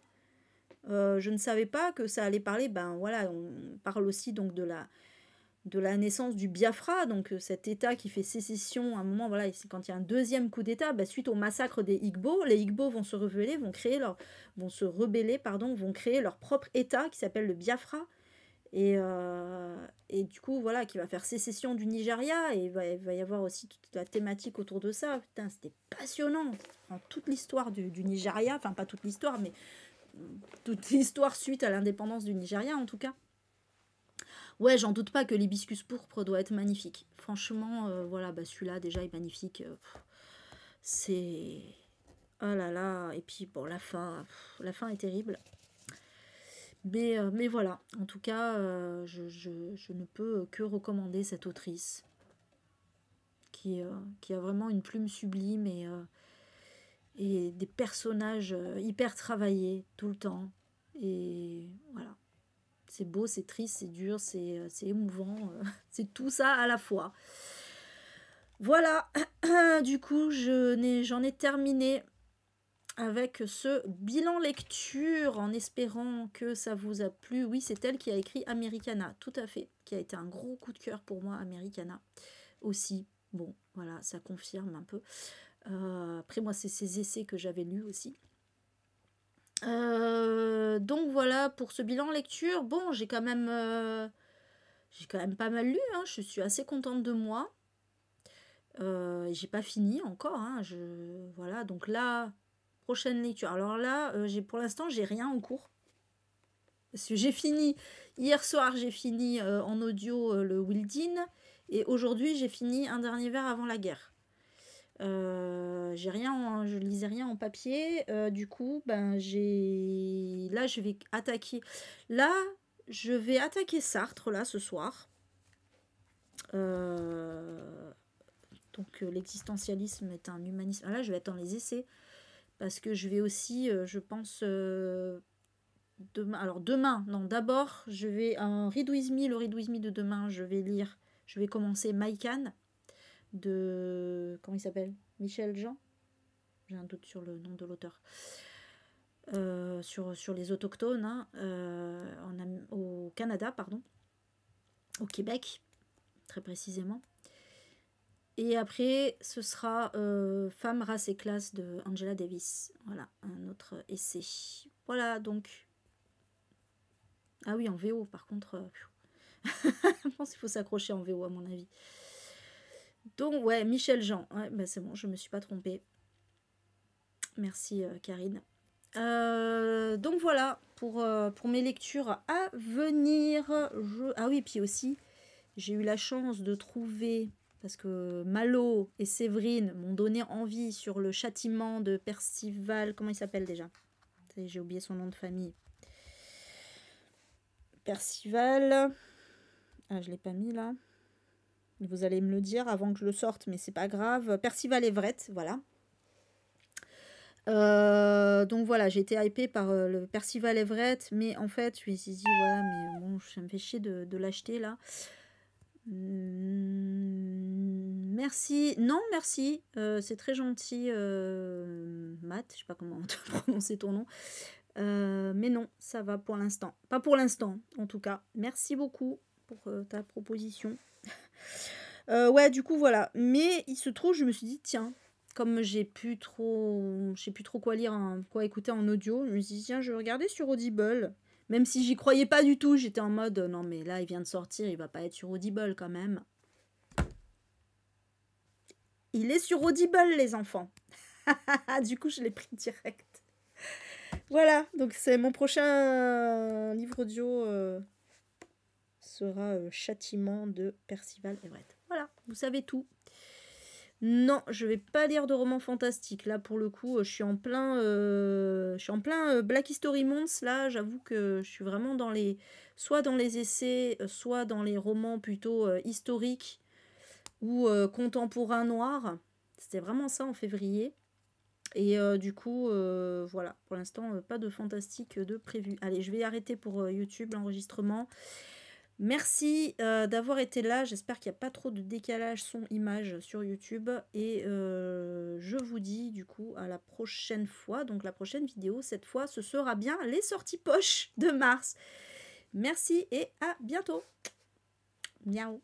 Je ne savais pas que ça allait parler, ben voilà, on parle aussi donc de la naissance du Biafra, donc cet État qui fait sécession à un moment, voilà, c'est quand il y a un deuxième coup d'État, ben, suite au massacre des Igbo, les Igbo vont se rebeller, vont créer leur propre État qui s'appelle le Biafra, et du coup, voilà, qui va faire sécession du Nigeria, et il va y avoir aussi toute la thématique autour de ça. Putain, c'était passionnant, en toute l'histoire du Nigeria, enfin pas toute l'histoire, mais toute l'histoire suite à l'indépendance du Nigeria en tout cas. Ouais, j'en doute pas que l'hibiscus pourpre doit être magnifique. Franchement, voilà, bah celui-là déjà est magnifique. C'est... Oh là là, et puis bon, la fin est terrible. Mais voilà, en tout cas, je ne peux que recommander cette autrice qui a vraiment une plume sublime et des personnages hyper travaillés tout le temps. Et voilà. C'est beau, c'est triste, c'est dur, c'est émouvant. C'est tout ça à la fois. Voilà. Du coup, j'en ai terminé avec ce bilan lecture en espérant que ça vous a plu. Oui, c'est elle qui a écrit Americana, tout à fait, qui a été un gros coup de cœur pour moi, Americana aussi. Bon, voilà, ça confirme un peu. Après, moi, c'est ses essais que j'avais lus aussi. Donc voilà pour ce bilan lecture. Bon, j'ai quand même pas mal lu, hein. Je suis assez contente de moi. J'ai pas fini encore, hein. Voilà, donc là, prochaine lecture. Alors là, pour l'instant, j'ai rien en cours. Parce que j'ai fini, hier soir, j'ai fini en audio le Wildin. Et aujourd'hui, j'ai fini Un dernier verre avant la guerre. Je lisais rien en papier. Du coup, ben là, je vais attaquer Sartre là ce soir. Donc l'existentialisme est un humanisme. Là, je vais être dans les essais parce que je vais aussi, je pense, demain. Alors demain, non, d'abord, je vais un Read With Me, le Read With Me de demain, je vais commencer Maïkan de, comment il s'appelle, Michel Jean, j'ai un doute sur le nom de l'auteur, sur les autochtones, hein, au Canada, pardon, au Québec très précisément. Et après, ce sera Femme, race et classe de Angela Davis. Voilà, un autre essai. Voilà, donc. Ah oui, en VO, par contre. Je pense qu'il faut s'accrocher en VO, à mon avis. Donc, ouais, Michel Jean. Ouais, bah c'est bon, je me suis pas trompée. Merci, Karine. Donc voilà, pour mes lectures à venir. Ah oui, puis aussi, j'ai eu la chance de trouver, parce que Malo et Séverine m'ont donné envie sur le châtiment de Percival. Comment il s'appelle déjà? J'ai oublié son nom de famille. Percival. Ah, je l'ai pas mis là. Vous allez me le dire avant que je le sorte, mais c'est pas grave. Percival Everett, voilà. Donc voilà, j'ai été hypée par le Percival Everett, mais en fait, je me suis dit, ouais, mais bon, ça me fait chier de l'acheter là. Merci. Non, merci. C'est très gentil, Matt. Je sais pas comment prononcer ton nom. Mais non, ça va pour l'instant. Pas pour l'instant, en tout cas. Merci beaucoup pour ta proposition. Ouais, du coup, voilà. Mais il se trouve, je me suis dit, tiens, comme je sais plus trop quoi lire, quoi écouter en audio, je me suis dit, tiens, je vais regarder sur Audible. Même si j'y croyais pas du tout, j'étais en mode, non, mais là, il vient de sortir, il va pas être sur Audible quand même. Il est sur Audible, les enfants. Du coup, je l'ai pris direct. Voilà, donc c'est mon prochain livre audio sera Châtiment de Percival Everett. Voilà, vous savez tout. Non, je vais pas lire de romans fantastiques. Là, pour le coup, je suis en plein Black History Months. Là, j'avoue que je suis vraiment soit dans les essais, soit dans les romans plutôt historiques ou contemporains noirs. C'était vraiment ça en février. Et du coup, voilà, pour l'instant, pas de fantastique de prévu. Allez, je vais arrêter pour YouTube l'enregistrement. Merci d'avoir été là. J'espère qu'il n'y a pas trop de décalage son-image sur YouTube. Et je vous dis du coup à la prochaine fois. Donc la prochaine vidéo, cette fois, ce sera bien les sorties poche de mars. Merci et à bientôt. Miaou.